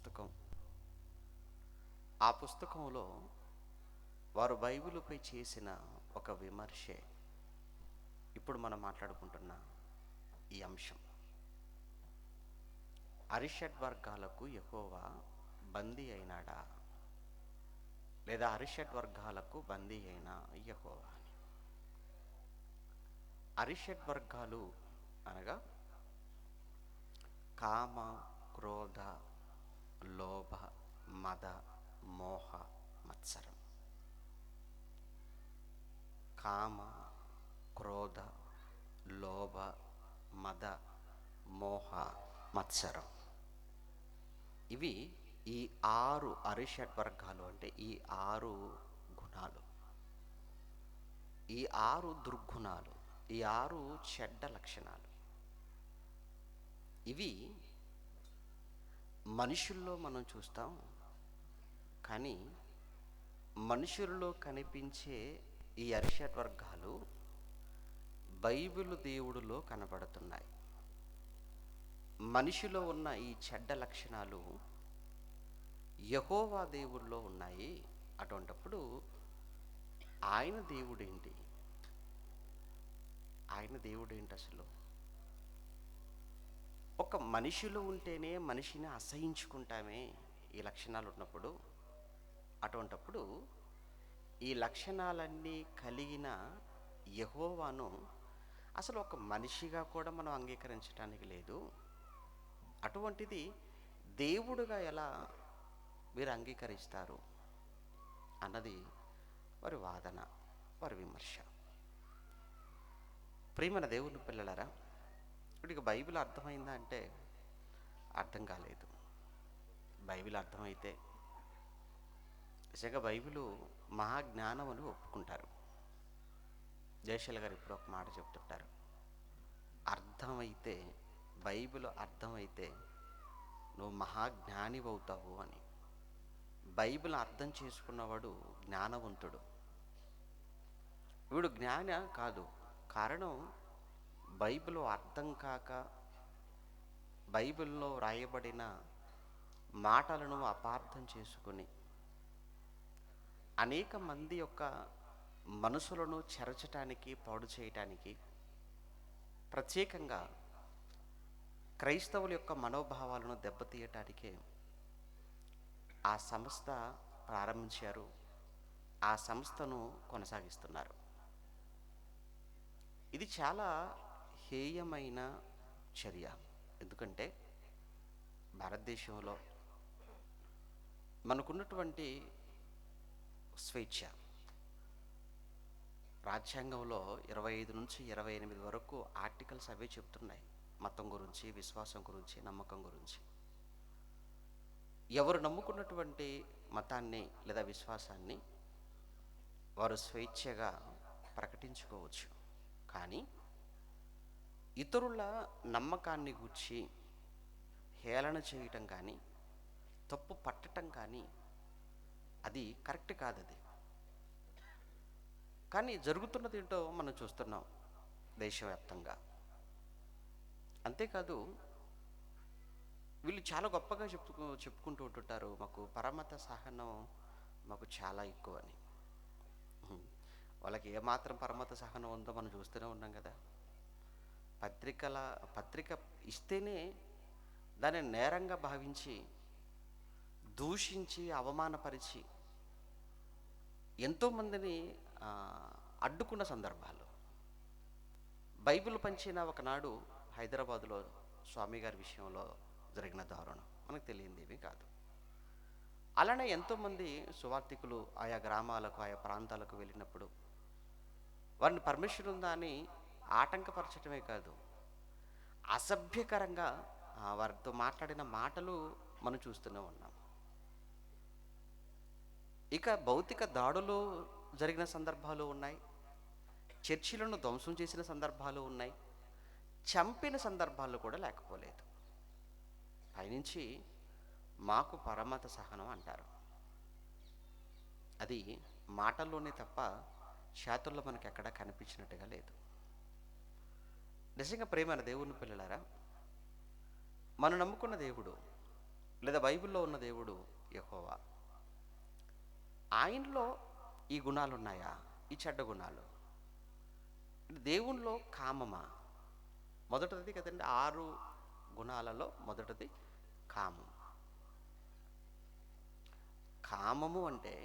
పుస్తకం. ఆ పుస్తకంలో వారు బైబిలుపై చేసిన ఒక విమర్శే ఇప్పుడు మనం మాట్లాడుకుంటున్న ఈ అంశం. అరిషడ్ వర్గాలకు యెహోవా బందీ అయినాడా, లేదా అరిషడ్ వర్గాలకు బందీ అయిన యెహోవా అని. అరిషడ్ వర్గాలు అనగా కామ, క్రోధ, లోభ, మద, మోహ, మత్సరం. కామ, క్రోధ, లోభ, మద, మోహ, మత్సరం. ఇవి ఈ 6 అరిషడ్ వర్గాలు. అంటే ఈ 6 గుణాలు, ఈ 6 దుర్గుణాలు, ఈ 6 చెడ్డ లక్షణాలు. ఇవి మనుషుల్లో మనం చూస్తాం. కానీ మనుషుల్లో కనిపించే ఈ అరిషడ్ వర్గాలు బైబిలు దేవుడిలో కనబడుతున్నాయి. మనిషిలో ఉన్న ఈ చెడ్డ లక్షణాలు యెహోవా దేవుడిలో ఉన్నాయి. అటువంటప్పుడు ఆయన దేవుడేంటి? ఆయన దేవుడేంటి అసలు? ఒక మనిషిలో ఉంటేనే మనిషిని అసహించుకుంటామే ఈ లక్షణాలు ఉన్నప్పుడు. అటువంటప్పుడు ఈ లక్షణాలన్నీ కలిగిన యెహోవాను అసలు ఒక మనిషిగా కూడా మనం అంగీకరించడానికి లేదు. అటువంటిది దేవుడుగా ఎలా మీరు అంగీకరిస్తారు అన్నది వారి వాదన, వారి విమర్శ. ప్రియమైన దేవుని పిల్లలారా, ఇప్పుడు బైబిల్ అర్థమైందా అంటే అర్థం కాలేదు. బైబిల్ అర్థమైతే నిజంగా బైబిలు మహాజ్ఞానం అని ఒప్పుకుంటారు. జయశీల గారు ఇప్పుడు ఒక మాట చెప్తుంటారు, అర్థమైతే, బైబిల్ అర్థమైతే నువ్వు మహాజ్ఞానివి అవుతావు అని. బైబిల్ అర్థం చేసుకున్నవాడు జ్ఞానవంతుడు. వీడు జ్ఞాన కాదు. కారణం బైబిల్ అర్థం కాక బైబిల్లో రాయబడిన మాటలను అపార్థం చేసుకుని అనేక మంది యొక్క మనసులను చెరచటానికి, పాడు చేయటానికి, ప్రత్యేకంగా క్రైస్తవుల యొక్క మనోభావాలను దెబ్బతీయటానికే ఆ సంస్థ ప్రారంభించారు. ఆ సంస్థను కొనసాగిస్తున్నారు. ఇది చాలా హేయమైన చర్య. ఎందుకంటే భారతదేశంలో మనకున్నటువంటి స్వేచ్ఛ, రాజ్యాంగంలో 25 నుంచి 28 వరకు ఆర్టికల్స్ అవే చెప్తున్నాయి. మతం గురించి, విశ్వాసం గురించి, నమ్మకం గురించి. ఎవరు నమ్ముకున్నటువంటి మతాన్ని లేదా విశ్వాసాన్ని వారు స్వేచ్ఛగా ప్రకటించుకోవచ్చు. కానీ ఇతరుల నమ్మకాన్ని గూర్చి హేళన చేయటం కానీ, తప్పు పట్టటం కానీ అది కరెక్ట్ కాదు. అది కానీ జరుగుతున్నది ఏంటో మనం చూస్తున్నాం దేశవ్యాప్తంగా. అంతేకాదు, వీళ్ళు చాలా గొప్పగా చెప్పుకుంటూ ఉంటుంటారు, మాకు పరమత సహనం మాకు చాలా ఎక్కువ అని. వాళ్ళకి ఏమాత్రం పరమత సహనం ఉందో మనం చూస్తూనే ఉన్నాం కదా. పత్రిక ఇస్తేనే దాన్ని నేరంగా భావించి, దూషించి, అవమానపరిచి ఎంతోమందిని అడ్డుకున్న సందర్భాలు. బైబిల్ పంచిన ఒకనాడు హైదరాబాదులో స్వామి గారి విషయంలో జరిగిన దారుణం మనకు తెలియంది ఏమీ కాదు. అలానే ఎంతోమంది సువార్థికులు ఆయా గ్రామాలకు, ఆయా ప్రాంతాలకు వెళ్ళినప్పుడు వారిని పర్మిషన్ ఉందా అని ఆటంకపరచడమే కాదు, అసభ్యకరంగా వారితో మాట్లాడిన మాటలు మనం చూస్తూనే ఉన్నాం. ఇక భౌతిక దాడులు జరిగిన సందర్భాలు ఉన్నాయి, చర్చిలను ధ్వంసం చేసిన సందర్భాలు ఉన్నాయి, చంపిన సందర్భాలు కూడా లేకపోలేదు. పైనుంచి మాకు పరమత సహనం అంటారు. అది మాటల్లోనే తప్ప చేతుల్లో మనకి ఎక్కడా కనిపించినట్టుగా లేదు. నిజంగా ప్రేమైన దేవుని పిల్లలారా, మనం నమ్ముకున్న దేవుడు లేదా బైబిల్లో ఉన్న దేవుడు యెహోవా. ఆయనలో ఈ గుణాలున్నాయా? ఈ చెడ్డ గుణాలు. దేవునిలో కామమా? మొదటిది కదండి, 6 గుణాలలో మొదటిది కామం. కామము అంటే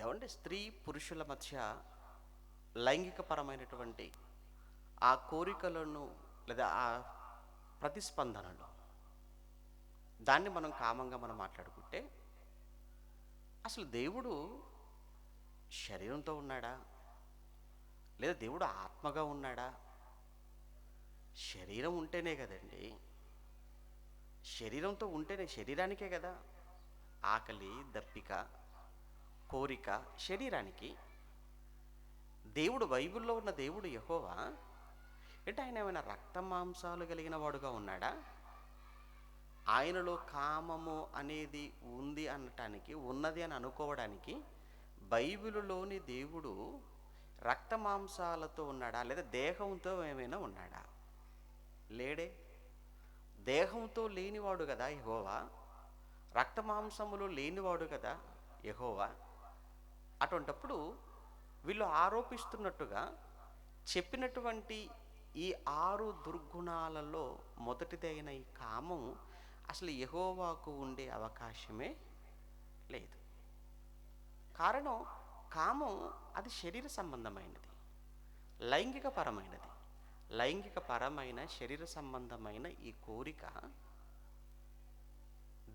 ఏమంటే స్త్రీ పురుషుల మధ్య లైంగికపరమైనటువంటి ఆ కోరికలను లేదా ఆ ప్రతిస్పందనలు, దాన్ని మనం కామంగా మనం మాట్లాడుకుంటే, అసలు దేవుడు శరీరంతో ఉన్నాడా? లేదా దేవుడు ఆత్మగా ఉన్నాడా? శరీరం ఉంటేనే కదండి, శరీరంతో ఉంటేనే, శరీరానికే కదా ఆకలి, దప్పిక, కోరిక శరీరానికి. దేవుడు, బైబిల్లో ఉన్న దేవుడు యెహోవా అంటే ఆయన ఏమైనా రక్త మాంసాలు కలిగిన వాడుగా ఉన్నాడా? ఆయనలో కామము అనేది ఉంది అనటానికి, ఉన్నది అని అనుకోవడానికి బైబిలులోని దేవుడు రక్త మాంసాలతో ఉన్నాడా? లేదా దేహంతో ఏమైనా ఉన్నాడా? లేడే. దేహంతో లేనివాడు కదా యెహోవా. రక్త మాంసములు లేనివాడు కదా యెహోవా. అటువంటప్పుడు వీళ్ళు ఆరోపిస్తున్నట్టుగా చెప్పినటువంటి ఈ 6 దుర్గుణాలలో మొదటిదైన ఈ కామం అసలు యెహోవాకు ఉండే అవకాశమే లేదు. కారణం, కామం అది శరీర సంబంధమైనది, లైంగికపరమైనది. లైంగికపరమైన శరీర సంబంధమైన ఈ కోరిక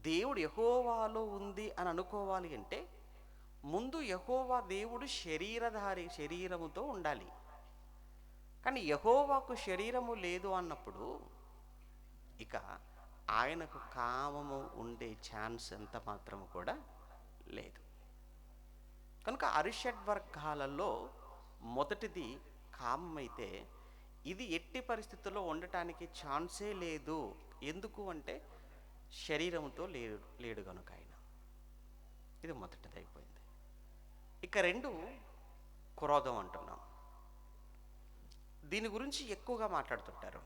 దేవుడు యెహోవాలో ఉంది అని అనుకోవాలి అంటే ముందు యెహోవా దేవుడు శరీరముతో ఉండాలి. కానీ యెహోవాకు శరీరము లేదు అన్నప్పుడు ఇక ఆయనకు కామము ఉండే ఛాన్స్ ఎంత మాత్రము కూడా లేదు. కనుక అరిషడ్వర్గాలలో మొదటిది కామమైతే ఇది ఎట్టి పరిస్థితుల్లో ఉండటానికి ఛాన్సే లేదు. ఎందుకు అంటే శరీరంతో లేడు కనుక ఆయన. ఇది మొదటిది అయిపోయింది. ఇక 2 క్రోధం అంటున్నాం. దీని గురించి ఎక్కువగా మాట్లాడుతుంటారు.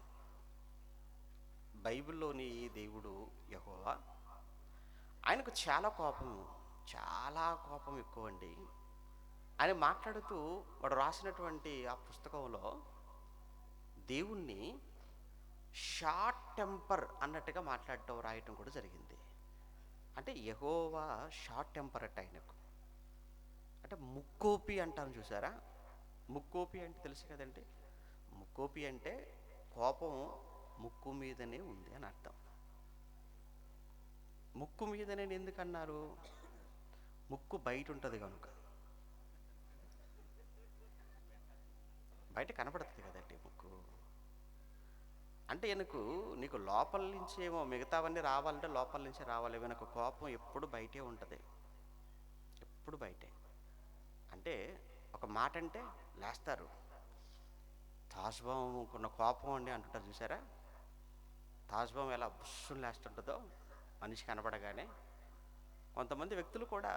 బైబిల్లోని దేవుడు యెహోవా, ఆయనకు చాలా కోపం ఎక్కువ అండి. ఆయన మాట్లాడుతూ వాడు రాసినటువంటి ఆ పుస్తకంలో దేవుణ్ణి షార్ట్ టెంపర్ అన్నట్టుగా రాయటం కూడా జరిగింది. అంటే యెహోవా షార్ట్ టెంపర్ అట్ట ఆయనకు. అంటే ముక్కోపి అంటాను చూసారా? ముక్కోపి అంటే తెలుసు కదండి. ముక్కోపి అంటే కోపం ముక్కు మీదనే ఉంది అని అర్థం. ముక్కు మీదనే ఎందుకన్నారు? ముక్కు బయట ఉంటుంది కనుక. బయట కనపడుతుంది కదండి ముక్కు. అంటే నీకు లోపల నుంచేమో మిగతావన్నీ రావాలంటే లోపల నుంచే రావాలి. వెనక కోపం ఎప్పుడు బయటే ఉంటుంది, ఎప్పుడు బయటే. అంటే ఒక మాట అంటే లేస్తారు. తాజ్బాముకున్న కోపం అండి అంటుంటారు చూసారా? తాజ్బాము ఎలా బుస్సుని లేస్తుంటుందో మనిషి కనపడగానే. కొంతమంది వ్యక్తులు కూడా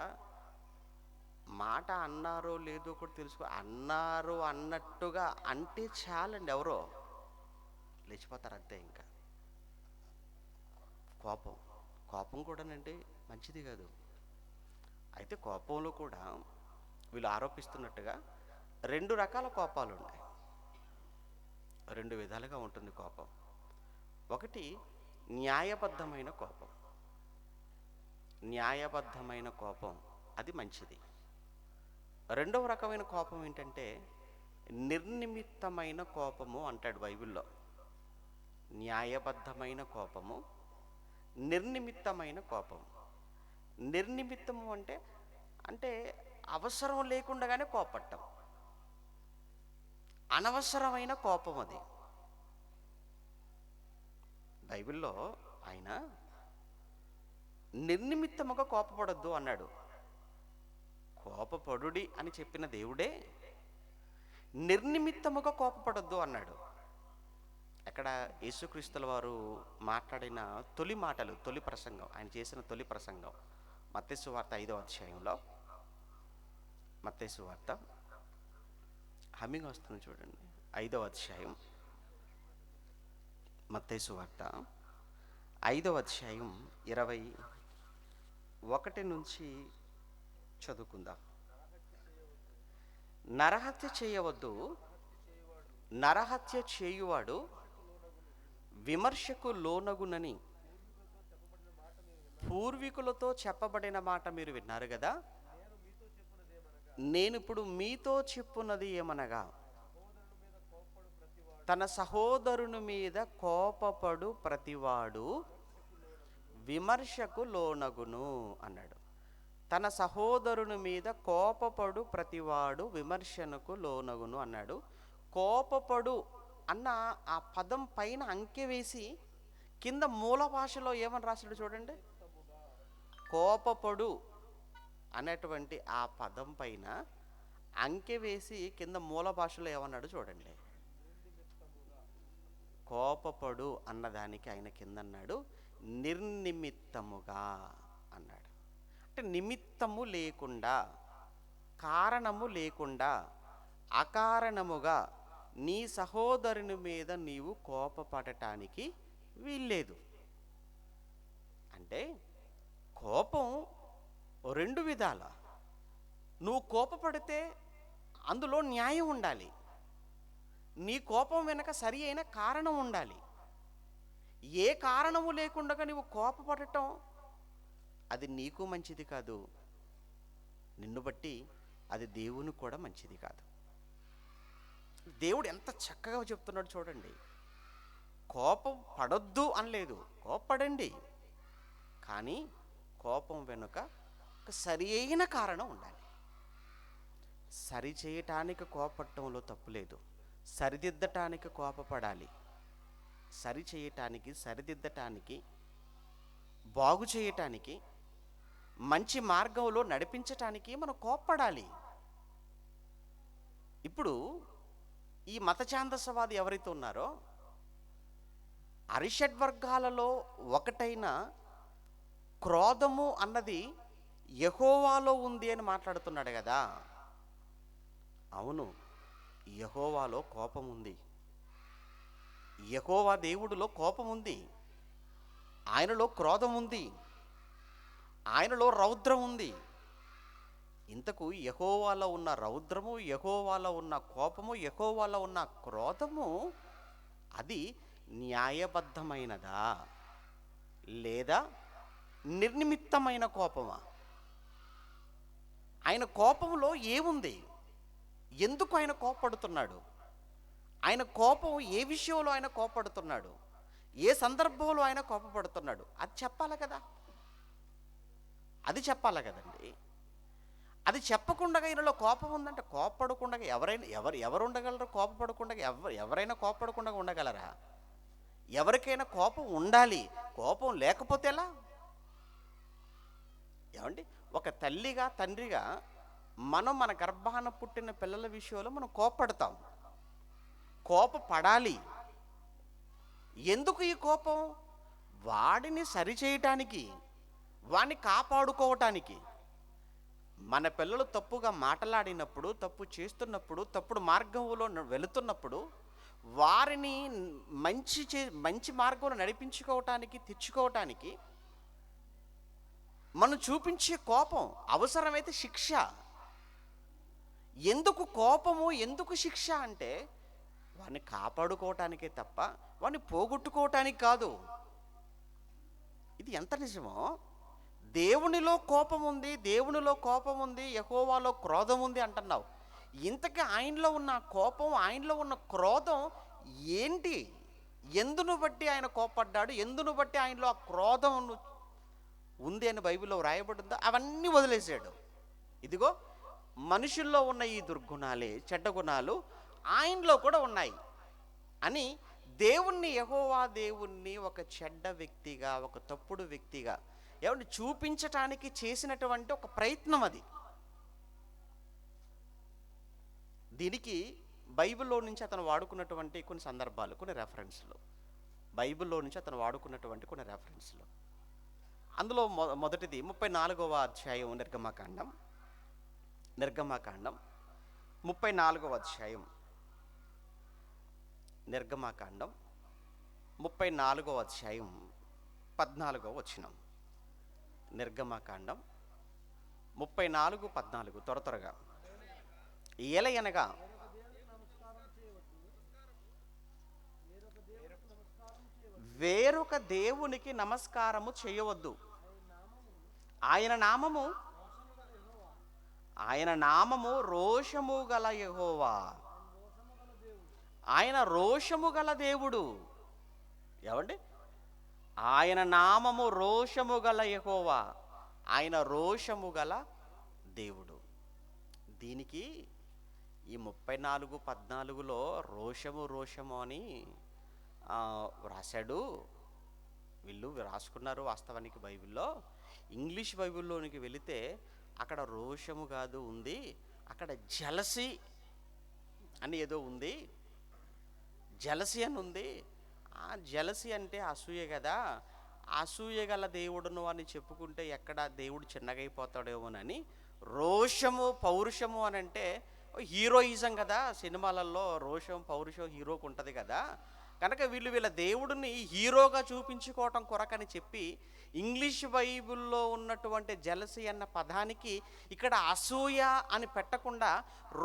మాట అన్నారో లేదో కూడా తెలుసుకో, అన్నారు అన్నట్టుగా అంటే చాలండి, ఎవరో లేచిపోతారు అంతే. ఇంకా కోపం కూడానండి మంచిది కాదు. అయితే కోపంలో కూడా వీళ్ళు ఆరోపిస్తున్నట్టుగా 2 రకాల కోపాలు ఉన్నాయి. 2 విధాలుగా ఉంటుంది కోపం. ఒకటి న్యాయబద్ధమైన కోపం. న్యాయబద్ధమైన కోపం అది మంచిది. రెండవ రకమైన కోపం ఏంటంటే నిర్నిమిత్తమైన కోపము అంటాడు బైబిల్లో. న్యాయబద్ధమైన కోపము, నిర్నిమిత్తమైన కోపం. నిర్నిమిత్తము అంటే అవసరం లేకుండానే కోపట్టం. అనవసరమైన కోపం అది. బైబిల్లో ఆయన నిర్నిమిత్తముగా కోపపడొద్దు అన్నాడు. కోపపడుడి అని చెప్పిన దేవుడే నిర్నిమిత్తముగా కోపపడొద్దు అన్నాడు. ఎక్కడ? యేసుక్రీస్తుల వారు మాట్లాడిన తొలి మాటలు, తొలి ప్రసంగం, ఆయన చేసిన తొలి ప్రసంగం మత్తయి సువార్త 5వ అధ్యాయంలో. మత్తయి సువార్త హమ్మింగ్ వస్తుంది చూడండి. 5వ అధ్యాయం మత్తయి సువార్త 5వ అధ్యాయం 21 నుంచి చదువుకుందాం. నరహత్య చేయవద్దు. నరహత్య చేయువాడు విమర్శకు లోనగునని పూర్వీకులతో చెప్పబడిన మాట మీరు విన్నారు కదా. నేనిప్పుడు మీతో చెప్పున్నది ఏమనగా, తన సహోదరుని మీద కోపపడు ప్రతివాడు విమర్శకు లోనగును అన్నాడు. తన సహోదరుని మీద కోపపడు ప్రతివాడు విమర్శనకు లోనగును అన్నాడు. కోపపడు అన్న ఆ పదం పైన అంకె వేసి కింద మూల భాషలో ఏమని రాశాడు చూడండి. కోపపడు అనేటువంటి ఆ పదం పైన అంకె వేసి కింద మూల భాషలో ఏమన్నాడు చూడండి. కోపపడు అన్నదానికి ఆయన కింద అన్నాడు నిర్నిమిత్తముగా అన్నాడు. అంటే నిమిత్తము లేకుండా, కారణము లేకుండా, అకారణముగా నీ సహోదరుని మీద నీవు కోపపడటానికి వీల్లేదు. అంటే కోపం రెండు విధాల. నువ్వు కోపపడితే అందులో న్యాయం ఉండాలి. నీ కోపం వెనక సరి అయిన కారణం ఉండాలి. ఏ కారణము లేకుండా నువ్వు కోపపడటం అది నీకు మంచిది కాదు, నిన్ను బట్టి అది దేవునికి కూడా మంచిది కాదు. దేవుడు ఎంత చక్కగా చెప్తున్నాడు చూడండి. కోపం పడొద్దు అనలేదు, కోపపడండి. కానీ కోపం వెనుక ఒక సరి అయిన కారణం ఉండాలి. సరి చేయటానికి కోపపడటంలో తప్పు లేదు, సరిదిద్దటానికి కోపపడాలి. సరి చేయటానికి, సరిదిద్దటానికి, బాగు చేయటానికి, మంచి మార్గంలో నడిపించటానికి మనం కోపపడాలి. ఇప్పుడు ఈ మత ఛాందసవాది ఎవరైతే ఉన్నారో అరిషడ్వర్గాలలో ఒకటైన క్రోధము అన్నది యెహోవాలో ఉంది అని మాట్లాడుతున్నాడు కదా. అవును, యెహోవాలో కోపం ఉంది. యెహోవా దేవుడిలో కోపం ఉంది. ఆయనలో క్రోధం ఉంది, ఆయనలో రౌద్రం ఉంది. ఇంతకు యెహోవాలో ఉన్న రౌద్రము, యెహోవాలో ఉన్న కోపము, యెహోవాలో ఉన్న క్రోధము అది న్యాయబద్ధమైనదా లేదా నిర్నిమిత్తమైన కోపమా? ఆయన కోపంలో ఏముంది? ఎందుకు ఆయన కోపడుతున్నాడు? ఆయన కోపం ఏ విషయంలో ఆయన కోపడుతున్నాడు? ఏ సందర్భంలో ఆయన కోపపడుతున్నాడు? అది చెప్పాలి కదా. అది చెప్పాలి కదండి. అది చెప్పకుండా ఈయనలో కోపం ఉందంటే, కోపపడకుండా ఎవరు ఉండగలరు? కోపపడకుండా ఎవరైనా కోపపడకుండా ఉండగలరా? ఎవరికైనా కోపం ఉండాలి. కోపం లేకపోతే ఎలా? ఏమండి, ఒక తల్లిగా తండ్రిగా మనం మన గర్భాన పుట్టిన పిల్లల విషయంలో మనం కోపపడతాం, కోపపడాలి. ఎందుకు ఈ కోపం? వాడిని సరిచేయటానికి, వాడిని కాపాడుకోవటానికి. మన పిల్లలు తప్పుగా మాట్లాడినప్పుడు, తప్పు చేస్తున్నప్పుడు, తప్పుడు మార్గంలో వెళుతున్నప్పుడు వారిని మంచి మార్గంలో నడిపించుకోవటానికి, తెచ్చుకోవటానికి మనం చూపించే కోపం, అవసరమైతే శిక్ష. ఎందుకు కోపము, ఎందుకు శిక్ష అంటే వాడిని కాపాడుకోవటానికే తప్ప వాడిని పోగొట్టుకోవటానికి కాదు. ఇది ఎంత నిజమో. దేవునిలో కోపం ఉంది, దేవునిలో కోపం ఉంది, యెహోవాలో క్రోధం ఉంది అంటున్నావు. ఇంతకీ ఆయనలో ఉన్న కోపం, ఆయనలో ఉన్న క్రోధం ఏంటి? ఎందును బట్టి ఆయన కోపడ్డాడు? ఎందును బట్టి ఆయనలో ఆ క్రోధం ఉంది అని బైబిల్లో వ్రాయబడిందో అవన్నీ వదిలేశాడు. ఇదిగో మనుషుల్లో ఉన్న ఈ దుర్గుణాలే, చెడ్డ గుణాలు ఆయనలో కూడా ఉన్నాయి అని దేవుణ్ణి, యెహోవా దేవుణ్ణి ఒక చెడ్డ వ్యక్తిగా, ఒక తప్పుడు వ్యక్తిగా ఏమంటే చూపించటానికి చేసినటువంటి ఒక ప్రయత్నం అది. దీనికి బైబిల్లో నుంచి అతను వాడుకున్నటువంటి కొన్ని సందర్భాలు, కొన్ని రెఫరెన్స్లు, బైబిల్లో నుంచి అతను వాడుకున్నటువంటి కొన్ని రెఫరెన్స్లు. అందులో మొదటిది 34వ అధ్యాయం నిర్గమకాండం 34వ అధ్యాయం, నిర్గమకాండం 34వ అధ్యాయం 14 నిర్గమకాండం 34:14 త్వరగా. ఏలయనగా వేరొక దేవునికి నమస్కారము చేయవద్దు. ఆయన నామము రోషము గల యెహోవా. ఆయన రోషము గల దేవుడు. ఏమండి? ఆయన నామము రోషము గల యెహోవా. ఆయన రోషము గల దేవుడు. దీనికి ఈ 34:14లో రోషము అని రాశాడు. వీళ్ళు రాసుకున్నారు వాస్తవానికి బైబిల్లో. ఇంగ్లీష్ బైబిల్లోనికి వెళితే అక్కడ రోషము కాదు ఉంది, అక్కడ జలసి అని ఏదో ఉంది. జలసి అని ఉంది. ఆ జలసి అంటే అసూయ కదా. అసూయ గల దేవుడును అని చెప్పుకుంటే ఎక్కడ దేవుడు చిన్నగైపోతాడేమోనని రోషము పౌరుషము అని అంటే హీరోయిజం కదా. సినిమాలలో రోషం పౌరుషం హీరోకు ఉంటుంది కదా. కనుక వీళ్ళ దేవుడిని హీరోగా చూపించుకోవటం కొరకని చెప్పి ఇంగ్లీష్ బైబిల్లో ఉన్నటువంటి జలసి అన్న పదానికి ఇక్కడ అసూయ అని పెట్టకుండా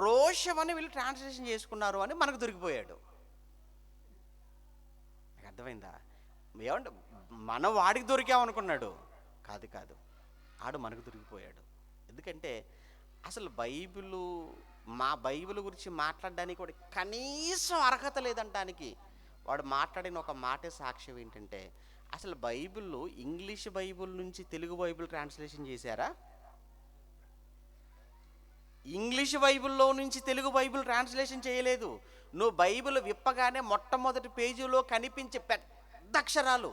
రోషం అని వీళ్ళు ట్రాన్స్లేషన్ చేసుకున్నారు అని మనకు దొరికిపోయాడు. అర్థమైందా? ఏమంటే మనం వాడికి దొరికామనుకున్నాడు. కాదు, ఆడు మనకు దొరికిపోయాడు. ఎందుకంటే అసలు మా బైబిల్ గురించి మాట్లాడడానికి కూడా కనీసం అర్హత లేదంటానికి వాడు మాట్లాడిన ఒక మాటే సాక్ష్యం. ఏంటంటే అసలు ఇంగ్లీష్ బైబిల్ నుంచి తెలుగు బైబిల్ ట్రాన్స్లేషన్ చేశారా? ఇంగ్లీష్ బైబిల్లో నుంచి తెలుగు బైబిల్ ట్రాన్స్లేషన్ చేయలేదు. నువ్వు బైబిల్ విప్పగానే మొట్టమొదటి పేజీలో కనిపించే పెద్ద అక్షరాలు,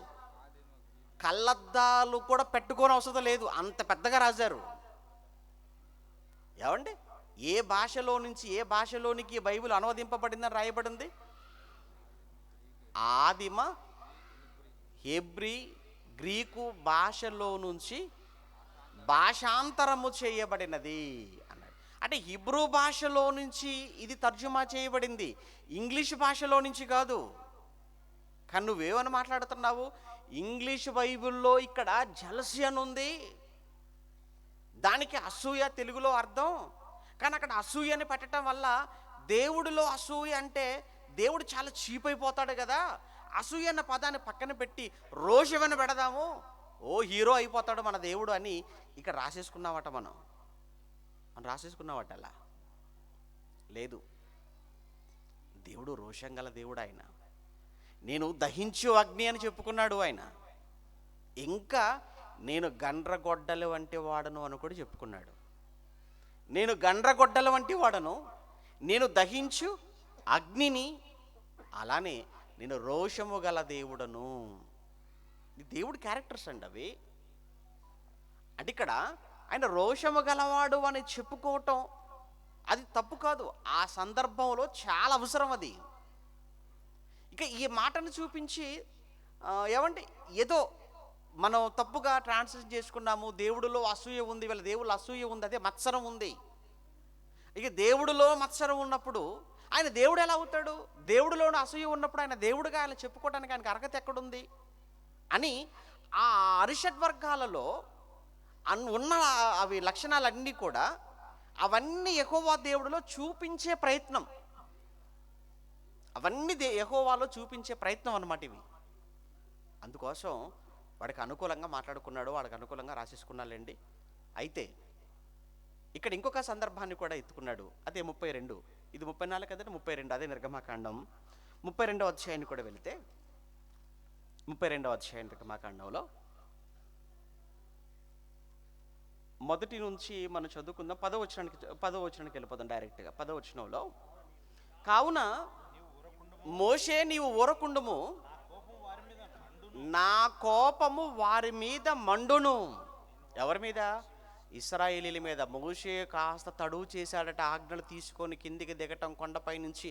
కళ్ళద్దాలు కూడా పెట్టుకోని అవసరం లేదు, అంత పెద్దగా రాశారు. ఏమండి? ఏ భాషలో నుంచి ఏ భాషలోనికి బైబిల్ అనువదింపబడిందని రాయబడింది? ఆదిమ హెబ్రీ గ్రీకు భాషలో నుంచి భాషాంతరము చేయబడినది అన్నాడు. అంటే హిబ్రూ భాషలో నుంచి ఇది తర్జుమా చేయబడింది, ఇంగ్లీష్ భాషలో నుంచి కాదు. కానీ నువ్వేమని మాట్లాడుతున్నావు? ఇంగ్లీష్ బైబిల్లో ఇక్కడ జలసి అని ఉంది, దానికి అసూయ తెలుగులో అర్థం. కానీ అక్కడ అసూయ అని పెట్టడం వల్ల దేవుడిలో అసూయ అంటే దేవుడు చాలా చీప్ అయిపోతాడు కదా. అసూయ అన్న పదాన్ని పక్కన పెట్టి రోషమని పెడదాము, హీరో అయిపోతాడు మన దేవుడు అని ఇక్కడ రాసేసుకున్నావట. మనం రాసేసుకున్నావట. అలా లేదు. దేవుడు రోషం గల దేవుడు. ఆయన నేను దహించు అగ్ని అని చెప్పుకున్నాడు. ఆయన ఇంకా నేను గండ్రగొడ్డలు వంటి వాడను అని కూడా చెప్పుకున్నాడు. నేను గండ్రగొడ్డల వంటి వాడను, నేను దహించు అగ్నిని, అలానే నేను రోషము గల దేవుడను. దేవుడి క్యారెక్టర్స్ అండి అవి. అంటే ఇక్కడ ఆయన రోషము గలవాడు అని చెప్పుకోవటం అది తప్పు కాదు, ఆ సందర్భంలో చాలా అవసరం అది. ఇక ఈ మాటను చూపించి ఏమంటే ఏదో మనం తప్పుగా ట్రాన్స్లేట్ చేసుకున్నాము. దేవుడిలో అసూయ ఉంది, వీళ్ళ దేవుళ్ళు అసూయ ఉంది, అదే మత్సరం ఉంది. ఇక దేవుడిలో మత్సరం ఉన్నప్పుడు ఆయన దేవుడు ఎలా అవుతాడు? దేవుడిలోని అసూయ ఉన్నప్పుడు ఆయన దేవుడుగా ఆయన చెప్పుకోవడానికి ఆయనకు అర్హత ఎక్కడుంది అని ఆ అరిషడ్ వర్గాలలో ఉన్న అవి లక్షణాలన్నీ కూడా అవన్నీ యెహోవా దేవుడిలో చూపించే ప్రయత్నం, అవన్నీ యెహోవాలో చూపించే ప్రయత్నం అన్నమాట ఇవి. అందుకోసం వాడికి అనుకూలంగా మాట్లాడుకున్నాడు, వాడికి అనుకూలంగా రాసేసుకున్నాళ్ళండి. అయితే ఇక్కడ ఇంకొక సందర్భాన్ని కూడా ఎత్తుకున్నాడు. అదే 32, ఇది 34 కదండి, 32 అదే నిర్గమకాండం 32వ అధ్యాయాన్ని కూడా వెళితే 32వ అధ్యాయం నిర్గమకాండంలో మొదటి నుంచి మనం చదువుకుందాం. 10వ వచనానికి వెళ్ళిపోదాం డైరెక్ట్గా. 10వ వచనంలో, కావున మోషే నీవు ఊరకుండుము, నా కోపము వారి మీద మండును. ఎవరి మీద? ఇశ్రాయేలీల మీద. మోషే కాస్త తడువు చేశాడట, ఆజ్ఞలు తీసుకొని కిందికి దిగటం కొండపై నుంచి.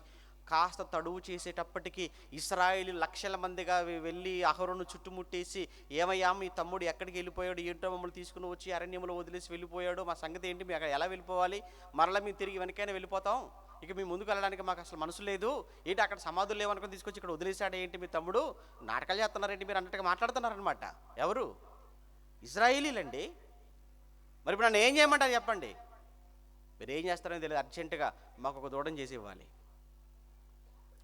కాస్త తడువు చేసేటప్పటికి ఇశ్రాయేలు లక్షల మందిగా వెళ్ళి అహరోను చుట్టుముట్టేసి, ఏమయ్యా మీ తమ్ముడు ఎక్కడికి వెళ్ళిపోయాడు, ఏంటో మమ్మల్ని తీసుకుని వచ్చి అరణ్యంలో వదిలేసి వెళ్ళిపోయాడు, మా సంగతి ఏంటి, మేము ఎలా వెళ్ళిపోవాలి, మరలా మేము తిరిగి వెనకైనా వెళ్ళిపోతాం, ఇక మీ ముందుకు వెళ్ళడానికి మాకు అసలు మనసు లేదు, ఏంటి అక్కడ సమాధులు లేవనుకుని తీసుకొచ్చి ఇక్కడ వదిలేశాడు ఏంటి మీ తమ్ముడు, నాటకాలు చేస్తున్నారేంటి మీరు అన్నట్టుగా మాట్లాడుతున్నారనమాట. ఎవరు? ఇశ్రాయేలీలండి. మరి ఇప్పుడు నన్ను ఏం చేయమంటారు చెప్పండి? మీరు ఏం చేస్తారని తెలియదు, అర్జెంటుగా మాకు ఒక దూడం చేసి ఇవ్వాలి.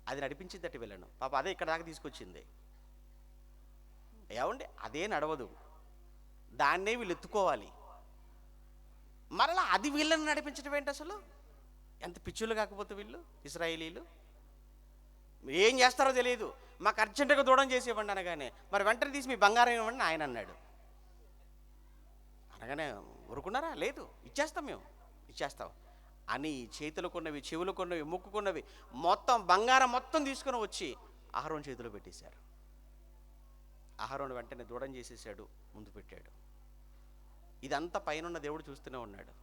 అది నడిపించిందట వీళ్ళను. పాప అదే ఇక్కడ దాకా తీసుకొచ్చింది. ఏమండి, అదే నడవదు, దాన్నే వీళ్ళు ఎత్తుకోవాలి. మరలా అది వీళ్ళని నడిపించడం ఏంటి? అసలు ఎంత పిచ్చులు కాకపోతే వీళ్ళు ఇశ్రాయేలీలు. ఏం చేస్తారో తెలియదు, మాకు అర్జెంటుగా దూడం చేసి ఇవ్వండి అనగానే, మరి వెంటనే తీసి మీ బంగారం ఇవ్వండి ఆయన అన్నాడు. అనగానే ఊరుకున్నారా? లేదు, ఇచ్చేస్తాం, మేము ఇచ్చేస్తాం అని చేతులుకున్నవి, చెవులుకున్నవి, ముక్కుకున్నవి మొత్తం బంగారం మొత్తం తీసుకుని వచ్చి అహరోను చేతిలో పెట్టేశారు. అహరోను వెంటనే దూడం చేసేసాడు, ముందు పెట్టాడు. ఇదంతా పైన దేవుడు చూస్తూనే ఉన్నాడు.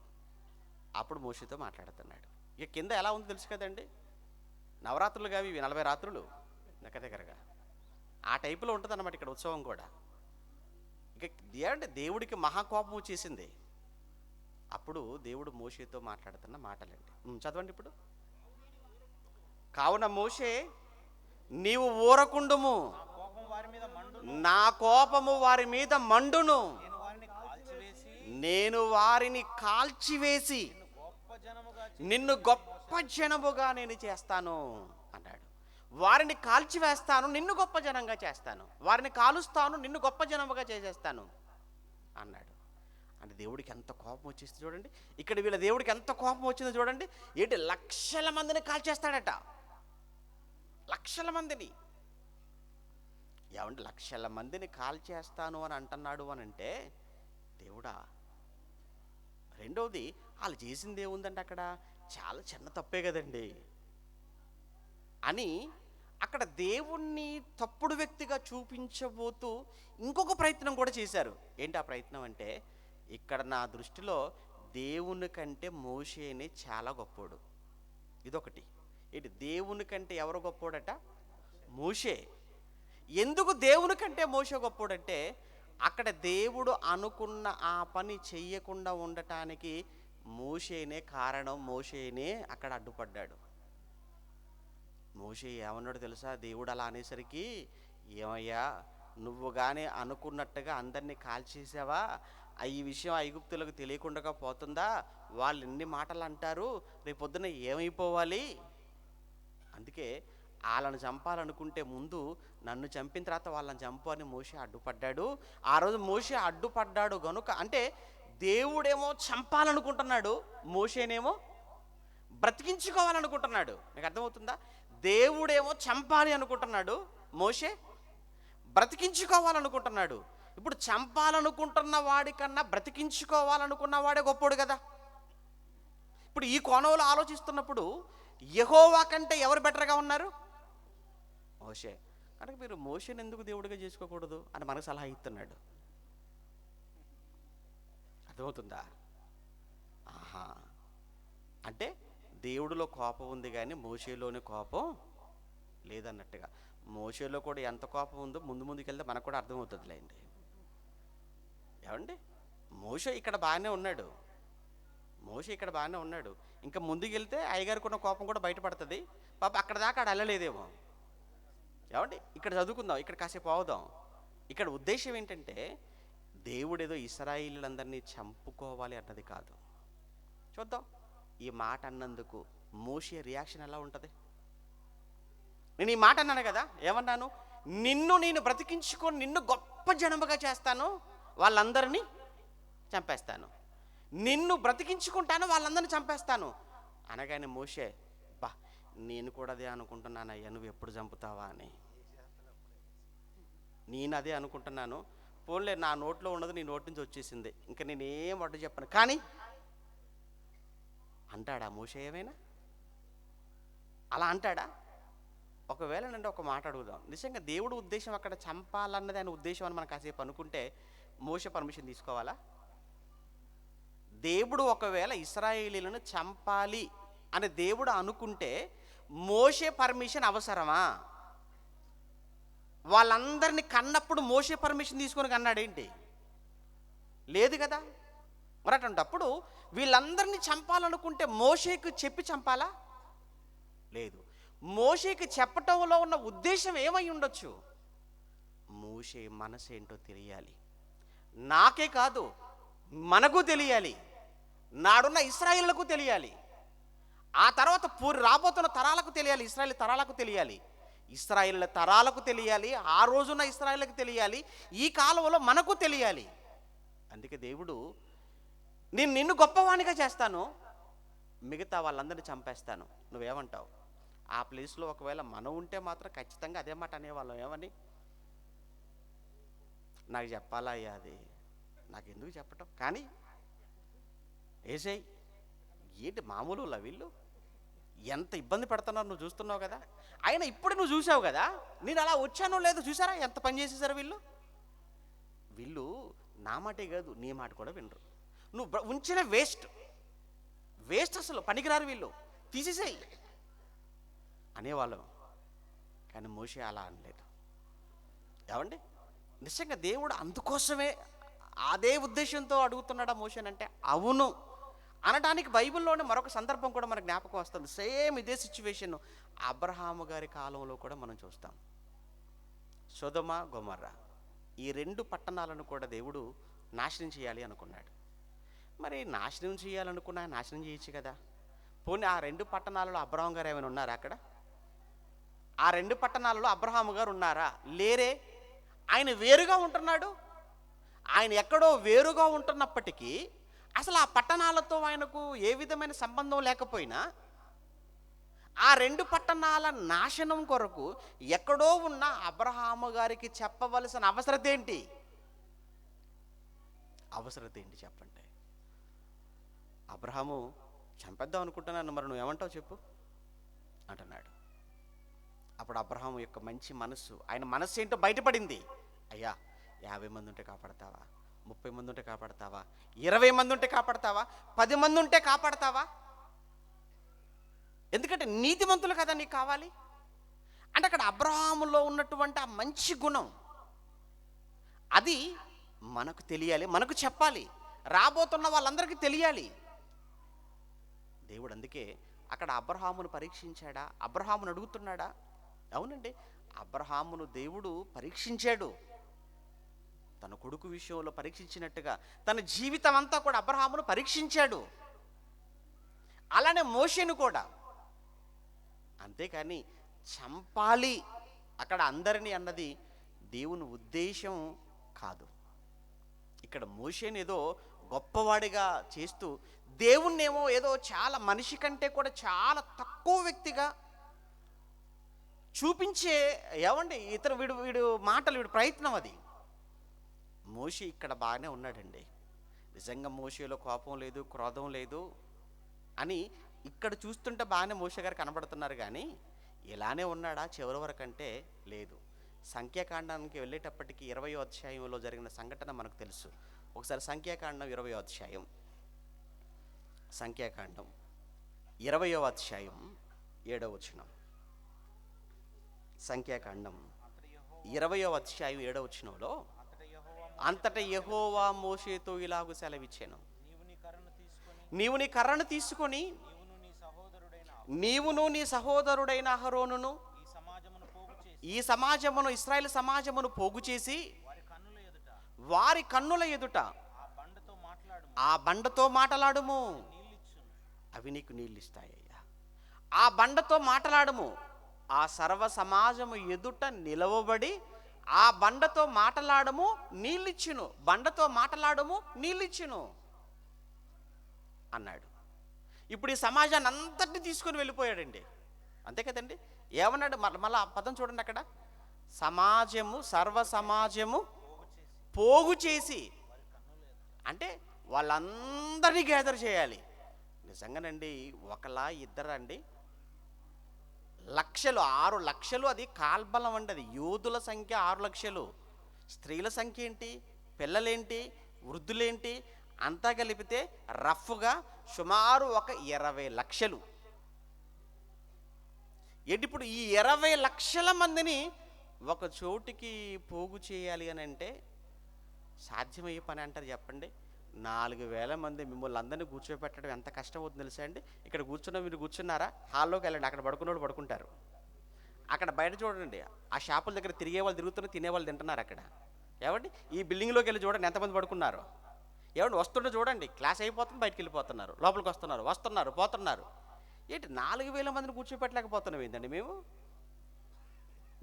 అప్పుడు మోషేతో మాట్లాడుతున్నాడు. ఇక కింద ఎలా ఉందో తెలుసు కదండి, నవరాత్రులు కావి ఇవి, 40 రాత్రులు దగ్గరగా ఆ టైపులో ఉంటుంది అన్నమాట ఇక్కడ ఉత్సవం కూడా. ఇక అంటే దేవుడికి మహాకోపం వచ్చేసింది. అప్పుడు దేవుడు మోషేతో మాట్లాడుతున్న మాటలండి, చదవండి ఇప్పుడు. కావున మోషే, నీవు ఊరకుండుము, నా కోపము వారి మీద మండును, నేను వారిని కాల్చివేసి నిన్ను గొప్ప జనముగా నేను చేస్తాను అన్నాడు. వారిని కాల్చివేస్తాను, నిన్ను గొప్ప జనంగా చేస్తాను, వారిని కాలుస్తాను, నిన్ను గొప్ప జనముగా చేసేస్తాను అన్నాడు. అంటే దేవుడికి ఎంత కోపం వచ్చేసింది చూడండి. ఇక్కడ వీళ్ళ దేవుడికి ఎంత కోపం వచ్చిందో చూడండి. ఏంటి, లక్షల మందిని కాల్చేస్తాడట, లక్షల మందిని. ఏమంటే లక్షల మందిని కాల్చేస్తాను అని అంటున్నాడు అని అంటే దేవుడా. రెండవది, వాళ్ళు చేసింది ఏముందంటే అక్కడ చాలా చిన్న తప్పే కదండి అని అక్కడ దేవుణ్ణి తప్పుడు వ్యక్తిగా చూపించబోతూ ఇంకొక ప్రయత్నం కూడా చేశారు. ఏంటి ఆ ప్రయత్నం అంటే, ఇక్కడ నా దృష్టిలో దేవుని కంటే మోషేనే చాలా గొప్పోడు. ఇదొకటి. ఏంటి, దేవుని కంటే ఎవరు గొప్పోడట? మోషే. ఎందుకు దేవుని కంటే మోషే గొప్పోడంటే, అక్కడ దేవుడు అనుకున్న ఆ పని చెయ్యకుండా ఉండటానికి మోషేనే కారణం, మోషేనే అక్కడ అడ్డుపడ్డాడు. మోషే ఏమన్నాడు తెలుసా? దేవుడు అలా అనేసరికి, ఏమయ్యా నువ్వు కానీ అనుకున్నట్టుగా అందరినీ కాల్చేసావా, ఈ విషయం ఐగుప్తులకు తెలియకుండా పోతుందా, వాళ్ళు ఎన్ని మాటలు అంటారు, రేపొద్దున ఏమైపోవాలి, అందుకే వాళ్ళని చంపాలనుకుంటే ముందు నన్ను చంపిన తర్వాత వాళ్ళని చంపు అని మోషే అడ్డుపడ్డాడు. ఆ రోజు మోషే అడ్డుపడ్డాడు గనుక, అంటే దేవుడేమో చంపాలనుకుంటున్నాడు, మోషేనేమో బ్రతికించుకోవాలనుకుంటున్నాడు. మీకు అర్థమవుతుందా? దేవుడేమో చంపాలి అనుకుంటున్నాడు, మోషే బ్రతికించుకోవాలనుకుంటున్నాడు. ఇప్పుడు చంపాలనుకుంటున్న వాడికన్నా బ్రతికించుకోవాలనుకున్న వాడే గొప్పోడు కదా. ఇప్పుడు ఈ కోణంలో ఆలోచిస్తున్నప్పుడు యెహోవా కంటే ఎవరు బెటర్గా ఉన్నారు? మోషే. కనుక మీరు మోషేని ఎందుకు దేవుడిగా చేసుకోకూడదు అని మనకు సలహా ఇస్తున్నాడు. అర్థమవుతుందా? ఆహా, అంటే దేవుడిలో కోపం ఉంది కానీ మోషేలోని కోపం లేదన్నట్టుగా. మోషేలో కూడా ఎంత కోపం ఉందో ముందుకెళ్తే మనకు కూడా అర్థమవుతుందిలేండి. ఏమండి, మోషే ఇక్కడ బాగానే ఉన్నాడు, మోషే ఇక్కడ బాగానే ఉన్నాడు. ఇంకా ముందుకెళ్తే అయ్యగారికి ఉన్న కోపం కూడా బయటపడుతుంది. పాప అక్కడ దాకా ఆడ వెళ్ళలేదేమో. ఏమండి, ఇక్కడ చదువుకుందాం, ఇక్కడ కాసేపు అవుదాం. ఇక్కడ ఉద్దేశం ఏంటంటే, దేవుడేదో ఇశ్రాయేలీయులందరినీ చంపుకోవాలి అన్నది కాదు. చూద్దాం ఈ మాట అన్నందుకు మోషే రియాక్షన్ ఎలా ఉంటుంది. నేను ఈ మాట అన్నాను కదా, ఏమన్నాను? నిన్ను నేను బ్రతికించుకొని నిన్ను గొప్ప జనముగా చేస్తాను, వాళ్ళందరినీ చంపేస్తాను, నిన్ను బ్రతికించుకుంటాను, వాళ్ళందరినీ చంపేస్తాను అనగానే మోషే, బా నేను కూడా అదే అనుకుంటున్నానయ్యా, నువ్వు ఎప్పుడు చంపుతావా అని. నేను అదే అనుకుంటున్నాను, పోన్లే నా నోట్లో ఉన్నది నీ నోటి నుంచి వచ్చేసింది, ఇంకా నేనేం అడ్డు చెప్పను కానీ అంటాడా మోషే? ఏమైనా అలా అంటాడా? ఒకవేళ నండి ఒక మాట అడుగుదాం, నిజంగా దేవుడు ఉద్దేశం అక్కడ చంపాలన్నది ఆయన ఉద్దేశం అని మనం కాసేపు అనుకుంటే మోషే పర్మిషన్ తీసుకోవాలా? దేవుడు ఒకవేళ ఇశ్రాయేలీలను చంపాలి అని దేవుడు అనుకుంటే మోషే పర్మిషన్ అవసరమా? వాళ్ళందరినీ కన్నప్పుడు మోషే పర్మిషన్ తీసుకొని కన్నాడేంటి? లేదు కదా. మరి అటువంటప్పుడు వీళ్ళందరినీ చంపాలనుకుంటే మోషేకు చెప్పి చంపాలా? లేదు. మోషేకి చెప్పటంలో ఉన్న ఉద్దేశం ఏమై ఉండొచ్చు? మోషే మనసు ఏంటో తెలియాలి, నాకే కాదు మనకు తెలియాలి, నాడున్న ఇశ్రాయేలులకు తెలియాలి, ఆ తర్వాత రాబోతున్న తరాలకు తెలియాలి, ఇశ్రాయేలు తరాలకు తెలియాలి, ఇశ్రాయేలు తరాలకు తెలియాలి, ఆ రోజున ఇశ్రాయేలుకు తెలియాలి, ఈ కాలంలో మనకు తెలియాలి. అందుకే దేవుడు, నేను నిన్ను గొప్పవానిగా చేస్తాను, మిగతా వాళ్ళందరినీ చంపేస్తాను. నువ్వేమంటావు? ఆ ప్లేస్లో ఒకవేళ మనం ఉంటే మాత్రం ఖచ్చితంగా అదే మాట అనేవాళ్ళం. ఏమని? నాకు చెప్పాలా అయ్యా, అది నాకు ఎందుకు చెప్పటం, కానీ ఏసై ఏంటి మామూలు వీళ్ళు ఎంత ఇబ్బంది పడుతున్నారు నువ్వు చూస్తున్నావు కదా, అయినా ఇప్పుడు నువ్వు చూసావు కదా, నేను అలా వచ్చానో లేదో చూసారా ఎంత పని చేసేసారు వీళ్ళు నా మాటే కాదు నీ మాట కూడా వినరు. నువ్వు ఉంచిన వేస్ట్ అసలు పనికిరారు వీళ్ళు, తీసేసాయి అనేవాళ్ళం. కానీ మోషే అలా అనలేదు. ఏమండి, నిజంగా దేవుడు అందుకోసమే అదే ఉద్దేశంతో అడుగుతున్నాడా మోషేనంటే అవును అనడానికి బైబిల్లోనే మరొక సందర్భం కూడా మనకు జ్ఞాపకం వస్తుంది. సేమ్ ఇదే సిచ్యువేషన్ అబ్రహాము గారి కాలంలో కూడా మనం చూస్తాం. సొదొమ గొమొర్రా ఈ 2 పట్టణాలను కూడా దేవుడు నాశనం చేయాలి అనుకున్నాడు. మరి నాశనం చేయాలనుకున్నా నాశనం చేయొచ్చు కదా. పోనీ ఆ 2 పట్టణాలలో అబ్రహాం గారు ఏమైనా ఉన్నారా? అక్కడ ఆ 2 పట్టణాలలో అబ్రహాము గారు ఉన్నారా? లేరే. ఆయన వేరుగా ఉంటున్నాడు. ఆయన ఎక్కడో వేరుగా ఉంటున్నప్పటికీ అసలు ఆ పట్టణాలతో ఆయనకు ఏ విధమైన సంబంధం లేకపోయినా ఆ 2 పట్టణాల నాశనం కొరకు ఎక్కడో ఉన్న అబ్రహాము గారికి చెప్పవలసిన అవసరత ఏంటి చెప్పండి. అబ్రహాము చంపేద్దాం అనుకుంటున్నాను, మరి నువ్వేమంటావు చెప్పు అంటున్నాడు. అప్పుడు అబ్రహాము యొక్క మంచి మనస్సు, ఆయన మనస్సు ఏంటో బయటపడింది. అయ్యా 50 మంది ఉంటే కాపాడతావా? 30 మంది ఉంటే కాపాడతావా? 20 మంది ఉంటే కాపాడతావా? 10 మంది ఉంటే కాపాడతావా? ఎందుకంటే నీతిమంతులు కదా నీకు కావాలి. అంటే అక్కడ అబ్రహాములో ఉన్నటువంటి ఆ మంచి గుణం అది మనకు తెలియాలి, మనకు చెప్పాలి, రాబోతున్న వాళ్ళందరికీ తెలియాలి. దేవుడు అందుకే అక్కడ అబ్రహామును పరీక్షించాడా? అబ్రహామును అడుగుతున్నాడా? అవునండి, అబ్రహామును దేవుడు పరీక్షించాడు. తన కొడుకు విషయంలో పరీక్షించినట్టుగా తన జీవితం అంతా కూడా అబ్రహామును పరీక్షించాడు. అలానే మోషేను కూడా. అంతేకాని చంపాలి అక్కడ అందరినీ అన్నది దేవుని ఉద్దేశం కాదు. ఇక్కడ మోషేని ఏదో గొప్పవాడిగా చేస్తూ దేవుణ్ణేమో ఏదో చాలా మనిషి కంటే కూడా చాలా తక్కువ వ్యక్తిగా చూపించే వీడు మాటలు, వీడు ప్రయత్నం అది. మోషే ఇక్కడ బాగానే ఉన్నాడండి, నిజంగా మోషేలో కోపం లేదు, క్రోధం లేదు అని ఇక్కడ చూస్తుంటే బాగానే మోషే గారు కనబడుతున్నారు. కానీ ఇలానే ఉన్నాడా చివరి వరకు అంటే లేదు. సంఖ్యాకాండానికి వెళ్ళేటప్పటికి 20వ అధ్యాయంలో జరిగిన సంఘటన మనకు తెలుసు. ఒకసారి సంఖ్యాకాండం 20వ అధ్యాయం, సంఖ్యాకాండం 20వ అధ్యాయం 7వ వచనం. సంఖ్యాకాండం 20వ అధ్యాయం 7వ వచనంలో, అంతటా యెహోవా మోషేతో ఇలాగు సెలవిచ్చెను, నీవు నీ కర్రను తీసుకొని నీవును నీ సహోదరుడైన అహరోనును ఈ సమాజమును, ఇశ్రాయేలు సమాజమును పోగు చేసి వారి కన్నుల ఎదుట ఆ బండతో మాటలాడుము, అవి నీకు నీళ్ళు ఇస్తాయ్యా. ఆ బండతో మాటలాడుము, ఆ సర్వ సమాజము ఎదుట నిలవబడి ఆ బండతో మాటలాడము నీళ్ళిచ్చును, బండతో మాటలాడము నీళ్ళిచ్చును అన్నాడు. ఇప్పుడు ఈ సమాజాన్ని అంతటిని తీసుకొని వెళ్ళిపోయాడండి, అంతే కదండి. ఏమన్నాడు? మళ్ళా పదం చూడండి అక్కడ, సమాజము, సర్వ సమాజము పోగు చేసి, అంటే వాళ్ళందరినీ గ్యాదర్ చేయాలి. నిజంగానండి, ఒకలా ఇద్దరా అండి? లక్షలు, 6 లక్షలు, అది కాల్బలం అండి. అది యోధుల సంఖ్య 6 లక్షలు, స్త్రీల సంఖ్య ఏంటి, పిల్లలేంటి, వృద్ధులేంటి, అంతా కలిపితే రఫ్గా సుమారు ఒక 20 లక్షలు. ఏంటి ఇప్పుడు ఈ 20 లక్షల మందిని ఒక చోటికి పోగు చేయాలి అని అంటే సాధ్యమయ్యే పని అంటారు చెప్పండి? 4,000 మంది మిమ్మల్ని అందరినీ కూర్చోబెట్టడం ఎంత కష్టం అవుతుంది తెలుసా అండి? ఇక్కడ కూర్చున్న మీరు కూర్చున్నారా, హాల్లోకి వెళ్ళండి, అక్కడ పడుకున్నోళ్ళు పడుకుంటారు. అక్కడ బయట చూడండి, ఆ షాపుల దగ్గర తిరిగే వాళ్ళు తిరుగుతున్నారు, తినేవాళ్ళు తింటున్నారు అక్కడ. ఏమండి ఈ బిల్డింగ్లోకి వెళ్ళి చూడండి ఎంతమంది పడుకున్నారు. ఏమండి వస్తుంటే చూడండి, క్లాస్ అయిపోతుంది బయటికి వెళ్ళిపోతున్నారు, లోపలికి వస్తున్నారు పోతున్నారు. ఏంటి 4,000 మందిని కూర్చోపెట్టలేకపోతున్నాం ఏంటండి మేము?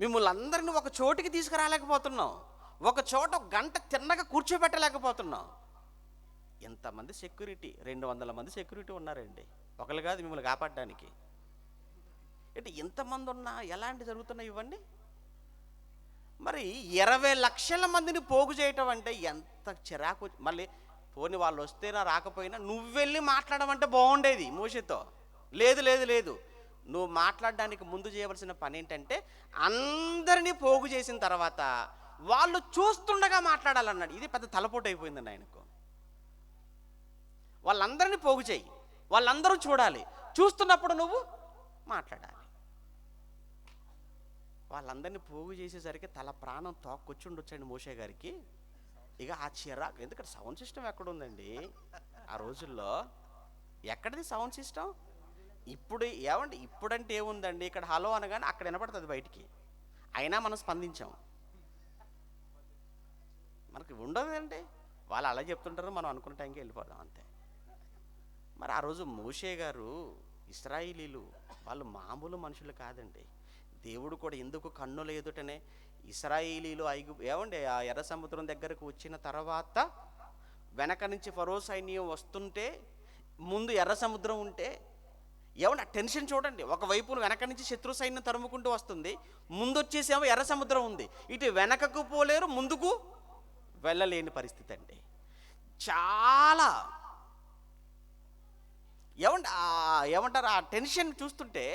మిమ్మల్ని అందరినీ ఒక చోటికి తీసుకురాలేకపోతున్నాం, ఒక చోట ఒక గంట తిన్నగా కూర్చోబెట్టలేకపోతున్నాం. ఎంతమంది సెక్యూరిటీ, 200 మంది సెక్యూరిటీ ఉన్నారండి, ఒకరు కాదు మిమ్మల్ని కాపాడడానికి. అంటే ఎంతమంది ఉన్నా ఎలాంటి జరుగుతున్నాయి ఇవన్నీ? మరి 20 లక్షల మందిని పోగు చేయటం అంటే ఎంత చిరాకు. మళ్ళీ పోనీ వాళ్ళు వస్తేనా రాకపోయినా నువ్వు వెళ్ళి మాట్లాడమంటే బాగుండేది మోషేతో. లేదు లేదు లేదు, నువ్వు మాట్లాడడానికి ముందు చేయవలసిన పని ఏంటంటే అందరినీ పోగు చేసిన తర్వాత వాళ్ళు చూస్తుండగా మాట్లాడాలన్నాడు. ఇది పెద్ద తలపోటు అయిపోయిందండి ఆయనకు. వాళ్ళందరినీ పోగు చేయి, వాళ్ళందరూ చూడాలి, చూస్తున్నప్పుడు నువ్వు మాట్లాడాలి. వాళ్ళందరినీ పోగు చేసేసరికి తల ప్రాణం తోక్కొచ్చి ఉండొచ్చండి మోషే గారికి. ఇక ఆ చిరాకు, ఎందుకంటే సౌండ్ సిస్టమ్ ఎక్కడుందండి ఆ రోజుల్లో? ఎక్కడిది సౌండ్ సిస్టమ్? ఇప్పుడు ఏమండి, ఇప్పుడంటే ఏముందండి, ఇక్కడ హలో అనగానే అక్కడ వినపడుతుంది బయటికి, అయినా మనం స్పందించాం. మనకి ఉండదండి, వాళ్ళు అలా చెప్తుంటారు, మనం అనుకున్న టైంకి వెళ్ళిపోదాం అంతే. మరి ఆ రోజు మోషే గారు, ఇశ్రాయేలీలు వాళ్ళు మామూలు మనుషులు కాదండి. దేవుడు కూడా ఎందుకు కన్నుల ఎదుటనే ఇశ్రాయేలీలు ఏమండి ఆ ఎర్ర సముద్రం దగ్గరకు వచ్చిన తర్వాత వెనక నుంచి ఫరో సైన్యం వస్తుంటే ముందు ఎర్ర సముద్రం ఉంటే, ఏమండి ఆ టెన్షన్ చూడండి. ఒకవైపు వెనక నుంచి శత్రు సైన్యం తరుముకుంటూ వస్తుంది, ముందు వచ్చేసేమో ఎర్ర సముద్రం ఉంది, ఇటు వెనకకు పోలేరు ముందుకు వెళ్ళలేని పరిస్థితి అండి. చాలా ఏమంటారు ఆ టెన్షన్ చూస్తుంటే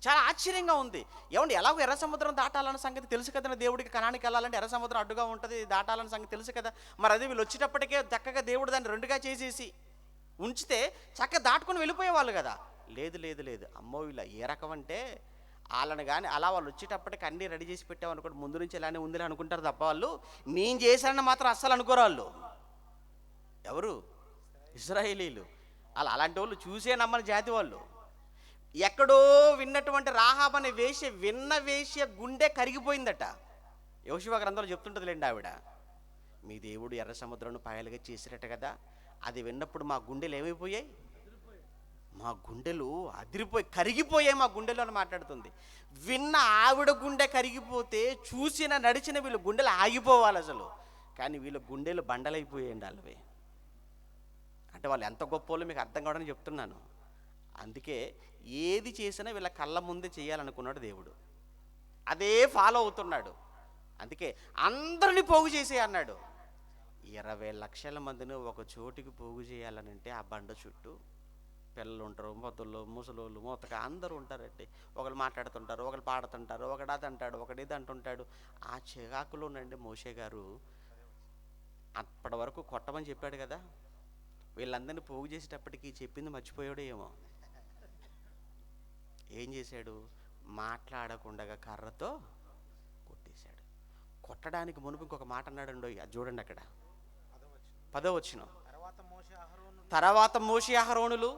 చాలా ఆశ్చర్యంగా ఉంది. ఏమండి ఎలాగో ఎర్ర సముద్రం దాటాలన్న సంగతి తెలుసు కదా, దేవుడికి కనానికి వెళ్ళాలంటే ఎర్ర సముద్రం అడ్డుగా ఉంటుంది, దాటాలన్న సంగతి తెలుసు కదా. మరి అదే వీళ్ళు వచ్చేటప్పటికే చక్కగా దేవుడు దాన్ని రెండుగా చేసేసి ఉంచితే చక్కగా దాటుకొని వెళ్ళిపోయేవాళ్ళు కదా. లేదు లేదు లేదు, అమ్మో వీళ్ళ ఏ రకం అంటే, వాళ్ళని కానీ అలా వాళ్ళు వచ్చేటప్పటికి అన్నీ రెడీ చేసి పెట్టామనుకోండి, ముందు నుంచి ఇలానే ఉందిలే అనుకుంటారు తప్ప వాళ్ళు నేను చేశానని మాత్రం అస్సలు అనుకోరు వాళ్ళు. ఎవరు? ఇశ్రాయేలీలు. అలాంటి వాళ్ళు చూసే నమ్మని జాతి వాళ్ళు. ఎక్కడో విన్నటువంటి రాహాబ్ అనే వేశ్య, విన్న వేశ్య గుండె కరిగిపోయిందట. యెహోషువ గ్రంథంలో చెప్తుంటుందిలేండి ఆవిడ, మీ దేవుడు ఎర్ర సముద్రాన్ని పాయలుగా చేసిరట కదా, అది విన్నప్పుడు మా గుండెలు ఏమైపోయాయి, మా గుండెలు అదిరిపోయి కరిగిపోయాయి మా గుండెలు అని మాట్లాడుతుంది. విన్న ఆవిడ గుండె కరిగిపోతే చూసిన నడిచిన వీళ్ళ గుండెలు ఆగిపోవాలి అసలు, కానీ వీళ్ళ గుండెలు బండలైపోయాయండి వాళ్ళవి. అంటే వాళ్ళు ఎంత గొప్పోళ్ళు మీకు అర్థం కావడానికి చెప్తున్నాను. అందుకే ఏది చేసినా వీళ్ళ కళ్ళ ముందే చేయాలనుకున్నాడు దేవుడు, అదే ఫాలో అవుతున్నాడు. అందుకే అందరినీ పోగు చేసే అన్నాడు. 20 లక్షల మందిని ఒక చోటికి పోగు చేయాలనంటే ఆ బండ చుట్టూ పిల్లలు ఉంటారు, మొదలు ముసలోళ్ళు మూతక అందరూ ఉంటారండి. ఒకరు మాట్లాడుతుంటారు, ఒకరు పాడుతుంటారు, ఒకడు అది అంటాడు, ఒకడు ఇది అంటుంటాడు. ఆ చిరాకులోనండి మోషే గారు అప్పటి వరకు కొట్టమని చెప్పాడు కదా, వీళ్ళందరినీ పోగు చేసేటప్పటికి చెప్పింది మర్చిపోయాడు ఏమో. ఏం చేశాడు? మాట్లాడకుండా కర్రతో కొట్టేశాడు. కొట్టడానికి మునుపు ఇంకొక మాట అన్నాడండి, అది చూడండి అక్కడ 10వ వచనం. తర్వాత మోషే అహరోనులు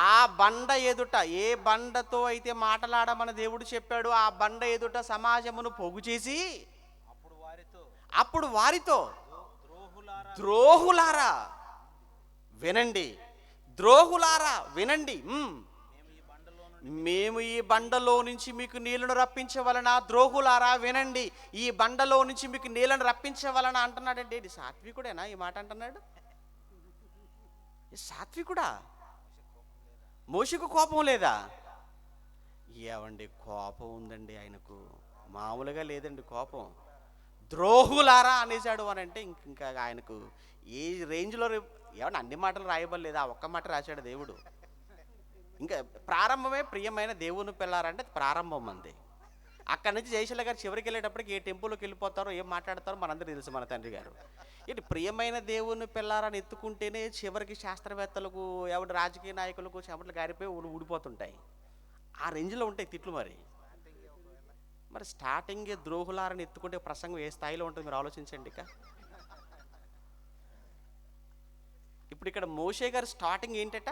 ఆ బండ ఎదుట, ఏ బండతో అయితే మాట్లాడమని దేవుడు చెప్పాడు ఆ బండ ఎదుట సమాజమును పోగు చేసి అప్పుడు వారితో, ద్రోహులారా వినండి, ద్రోహులారా వినండి, మేము ఈ బండలో నుంచి మీకు నీళ్లను రప్పించవలన, ద్రోహులారా వినండి, ఈ బండలో నుంచి మీకు నీళ్లను రప్పించవలన అంటున్నాడండి. ఇది సాత్వికుడేనా ఈ మాట అంటున్నాడు? సాత్వికుడా? మోషేకు కోపం లేదా? ఏవండి కోపం ఉందండి ఆయనకు, మామూలుగా లేదండి కోపం. ద్రోహులారా అనేసాడు అని అంటే ఇంకా ఆయనకు ఏ రేంజ్లో ఏమన్నా అన్ని మాటలు రాయబడలేదు, ఆ ఒక్క మాట రాశాడు దేవుడు. ఇంకా ప్రారంభమే ప్రియమైన దేవుని పిల్లారంటే ప్రారంభం అంది. అక్కడి నుంచి జయశీల గారు చివరికి వెళ్ళేటప్పటికి ఏ టెంపుల్కి వెళ్ళిపోతారో ఏం మాట్లాడతారో మనందరూ తెలుసు, మన తండ్రి గారు. ఇటు ప్రియమైన దేవుని పిల్లారని ఎత్తుకుంటేనే చివరికి శాస్త్రవేత్తలకు, ఎవరి రాజకీయ నాయకులకు చెమటలు గారిపోయి ఊడిపోతుంటాయి. ఆ రేంజ్లో ఉంటాయి తిట్లు. మరి స్టార్టింగే ద్రోహులారని ఎత్తుకుంటే ప్రసంగం ఏ స్థాయిలో ఉంటుంది మీరు ఆలోచించండి. ఇక ఇప్పుడు ఇక్కడ మోషే గారు స్టార్టింగ్ ఏంటట,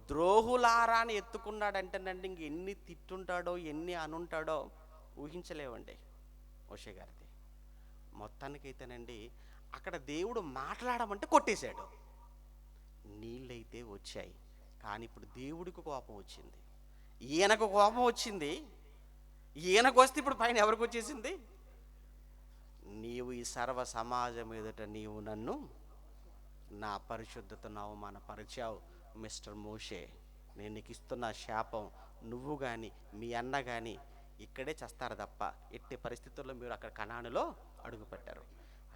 ద్రోహులారా అని ఎత్తుకున్నాడంటేనండి, ఇంక ఎన్ని తిట్టుంటాడో ఎన్ని అనుంటాడో ఊహించలేవండి మోషే గారిది. మొత్తానికైతేనండి అక్కడ దేవుడు మాట్లాడమంటే కొట్టేశాడు. నీళ్ళైతే వచ్చాయి, కానీ ఇప్పుడు దేవుడికి కోపం వచ్చింది, ఈయనకు కోపం వచ్చింది. ఈయనకు వస్తే ఇప్పుడు పైన ఎవరికి వచ్చేసింది? నీవు ఈ సర్వ సమాజం ఎదుట నీవు నన్ను నా పరిశుద్ధతను అవమానపరిచావు మిస్టర్ మోషే. నేను నీకు ఇస్తున్న శాపం, నువ్వు కానీ మీ అన్న కానీ ఇక్కడే చేస్తారు తప్ప ఎట్టి పరిస్థితుల్లో మీరు అక్కడ కనానులో అడుగుపెట్టారు.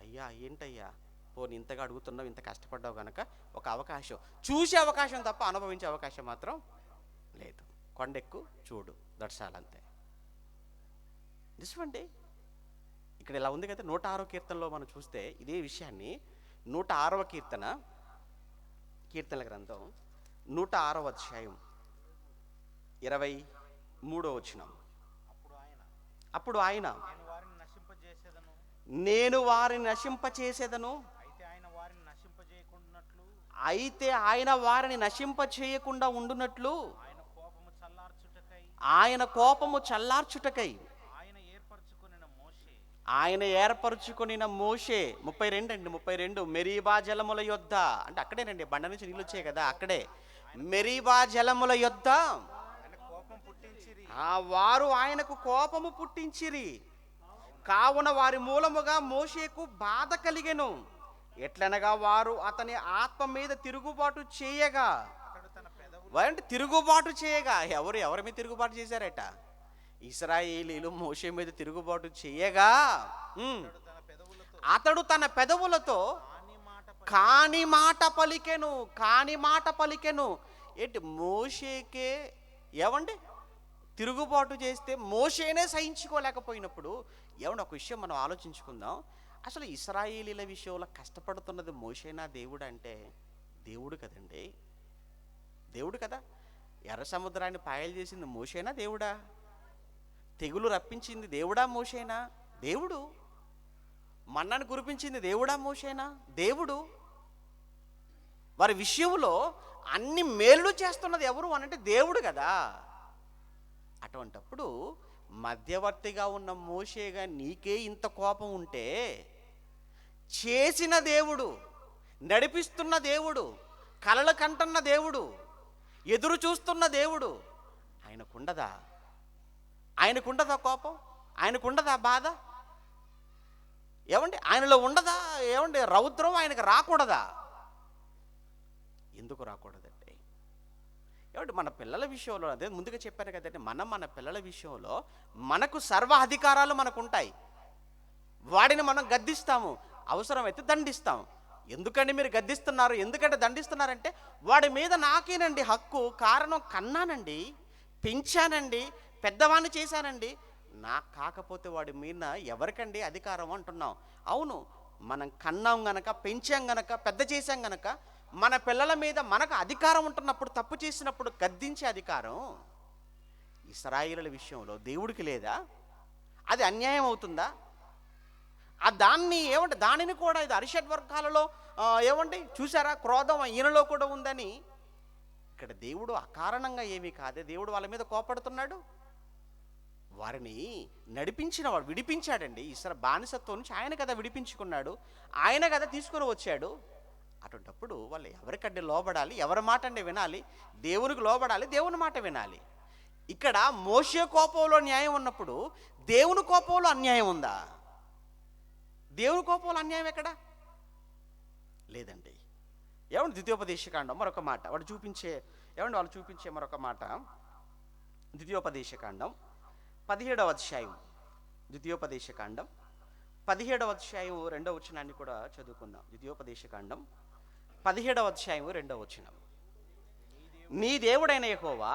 అయ్యా ఏంటయ్యా, పోనీ ఇంతగా అడుగుతున్నావు, ఇంత కష్టపడ్డావు కనుక ఒక అవకాశం, చూసే అవకాశం తప్ప అనుభవించే అవకాశం మాత్రం లేదు. కొండెక్కు చూడు, దర్శాలంతే. నిజమండి. ఇక్కడ ఇలా ఉంది కదా, 106వ కీర్తనలో మనం చూస్తే ఇదే విషయాన్ని, 106వ కీర్తనల గ్రంథం 106వ అధ్యాయం 23వ వచనం. అప్పుడు ఆయన నేను వారిని నశింపచేసేదను, అయితే ఆయన వారిని నశింపచేయకుండా ఉండునట్లు ఆయన కోపము చల్లార్చుటకై ఆయన ఏర్పరచుకొనిన మోషే. 32 అండి, 32. మెరీబా జలముల యొద్ద, అంటే అక్కడేనండి, బండ నుంచి నీళ్ళు వచ్చాయి కదా, అక్కడే మెరీబా జలముల యొద్ద వారు ఆయనకు కోపము పుట్టించిరి. కావున వారి మూలముగా మోషేకు బాధ కలిగెను. ఎట్లనగా వారు అతని ఆత్మ మీద తిరుగుబాటు చేయగా, వారంటే తిరుగుబాటు చేయగా, ఎవరి మీద తిరుగుబాటు చేశారట? ఇశ్రాయేలీలు మోషే మీద తిరుగుబాటు చేయగా అతడు తన పెదవులతో కాని మాట పలికెను. ఏంటి? మోషేకే ఏమండి తిరుగుబాటు చేస్తే మోషేనే సహించుకోలేకపోయినప్పుడు, ఏమండి ఒక విషయం మనం ఆలోచించుకుందాం. అసలు ఇశ్రాయేలీల విషయంలో కష్టపడుతున్నది మోషేనా దేవుడు అంటే? దేవుడు కదండి, దేవుడు కదా. ఎర్ర సముద్రాన్ని పాయలు చేసింది మోషేనా దేవుడా? తెగులు రప్పించింది దేవుడా మోషేనా? దేవుడు. మన్నాను కురిపించింది దేవుడా మోషేనా? దేవుడు. వారి విషయంలో అన్ని మేలు చేస్తున్నది ఎవరు అనంటే దేవుడు కదా. అటువంటప్పుడు మధ్యవర్తిగా ఉన్న మోషేగా నీకే ఇంత కోపం ఉంటే, చేసిన దేవుడు, నడిపిస్తున్న దేవుడు, కలలు కంటున్న దేవుడు, ఎదురు చూస్తున్న దేవుడు, ఆయనకుండదా కోపం? ఆయనకుండదా బాధ? ఏమండి ఆయనలో ఉండదా? ఏమండి రౌద్రం ఆయనకు రాకూడదా? ఎందుకు రాకూడదండి? ఏమంటే మన పిల్లల విషయంలో, అదే ముందుగా చెప్పాను కదండి, మన పిల్లల విషయంలో మనకు సర్వ అధికారాలు మనకు ఉంటాయి. వాడిని మనం గద్దిస్తాము, అవసరమైతే దండిస్తాం. ఎందుకండి మీరు గద్దిస్తున్నారు, ఎందుకంటే దండిస్తున్నారంటే వాడి మీద నాకేనండి హక్కు. కారణం కన్నానండి, పెంచానండి, పెద్దవాణ్ణి చేశానండి. నాకు కాకపోతే వాడి మీద ఎవరికండి అధికారం అంటున్నాం? అవును, మనం కన్నాం గనక, పెంచాం గనక, పెద్ద చేశాం గనక మన పిల్లల మీద మనకు అధికారం ఉంటున్నప్పుడు, తప్పు చేసినప్పుడు గద్దించే అధికారం ఇశ్రాయేలుల విషయంలో దేవుడికి లేదా? అది అన్యాయం అవుతుందా? దానిని కూడా ఇది అరిషడ్ వర్గాలలో ఏమండి చూసారా, క్రోధం ఈయనలో కూడా ఉందని. ఇక్కడ దేవుడు అకారణంగా ఏమీ కాదే దేవుడు వాళ్ళ మీద కోపడుతున్నాడు. వారిని నడిపించినవాడు, విడిపించాడండి. బానిసత్వం నుంచి ఆయన కదా విడిపించుకున్నాడు, ఆయన కదా తీసుకుని వచ్చాడు. అటువంటప్పుడు వాళ్ళు ఎవరికంటే లోబడాలి? ఎవరి మాట అంటే వినాలి? దేవునికి లోబడాలి, దేవుని మాట వినాలి. ఇక్కడ మోషే కోపంలో న్యాయం ఉన్నప్పుడు దేవుని కోపంలో అన్యాయం ఉందా? దేవుని కోపంలో అన్యాయం ఎక్కడ లేదండి. ఏమండి ద్వితీయోపదేశకాండం మరొక మాట వాళ్ళు చూపించే మరొక మాట, ద్వితీయోపదేశకాండం 17వ అధ్యాయం, ద్వితీయోపదేశకాండం 17వ అధ్యాయం 2వ వచనాన్ని కూడా చదువుకుందాం. ద్వితీయోపదేశకాండం 17వ అధ్యాయం 2వ వచనం. నీ దేవుడైన యెహోవా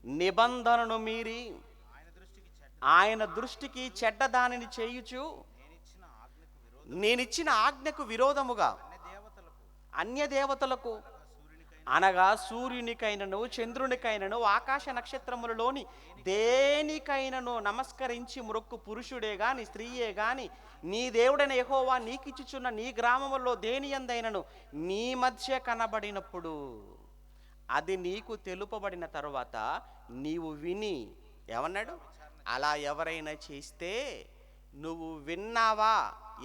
నిబంధనను మీరి ఆయన దృష్టికి చెడ్డ దానిని చేయుచు, నేనిచ్చిన ఆజ్ఞకు విరోధముగా అన్య దేవతలకు అనగా సూర్యునికైనను చంద్రునికైనను ఆకాశ నక్షత్రములలోని దేనికైనను నమస్కరించి మొక్కు పురుషుడే గాని స్త్రీయే గాని నీ దేవుడైన యెహోవా నీకిచ్చుచున్న నీ గ్రామములో దేని యందైనను నీ మధ్య కనబడినప్పుడు అది నీకు తెలుపబడిన తరువాత నీవు విని ఏమన్నాడు, అలా ఎవరైనా చేస్తే నువ్వు విన్నావా,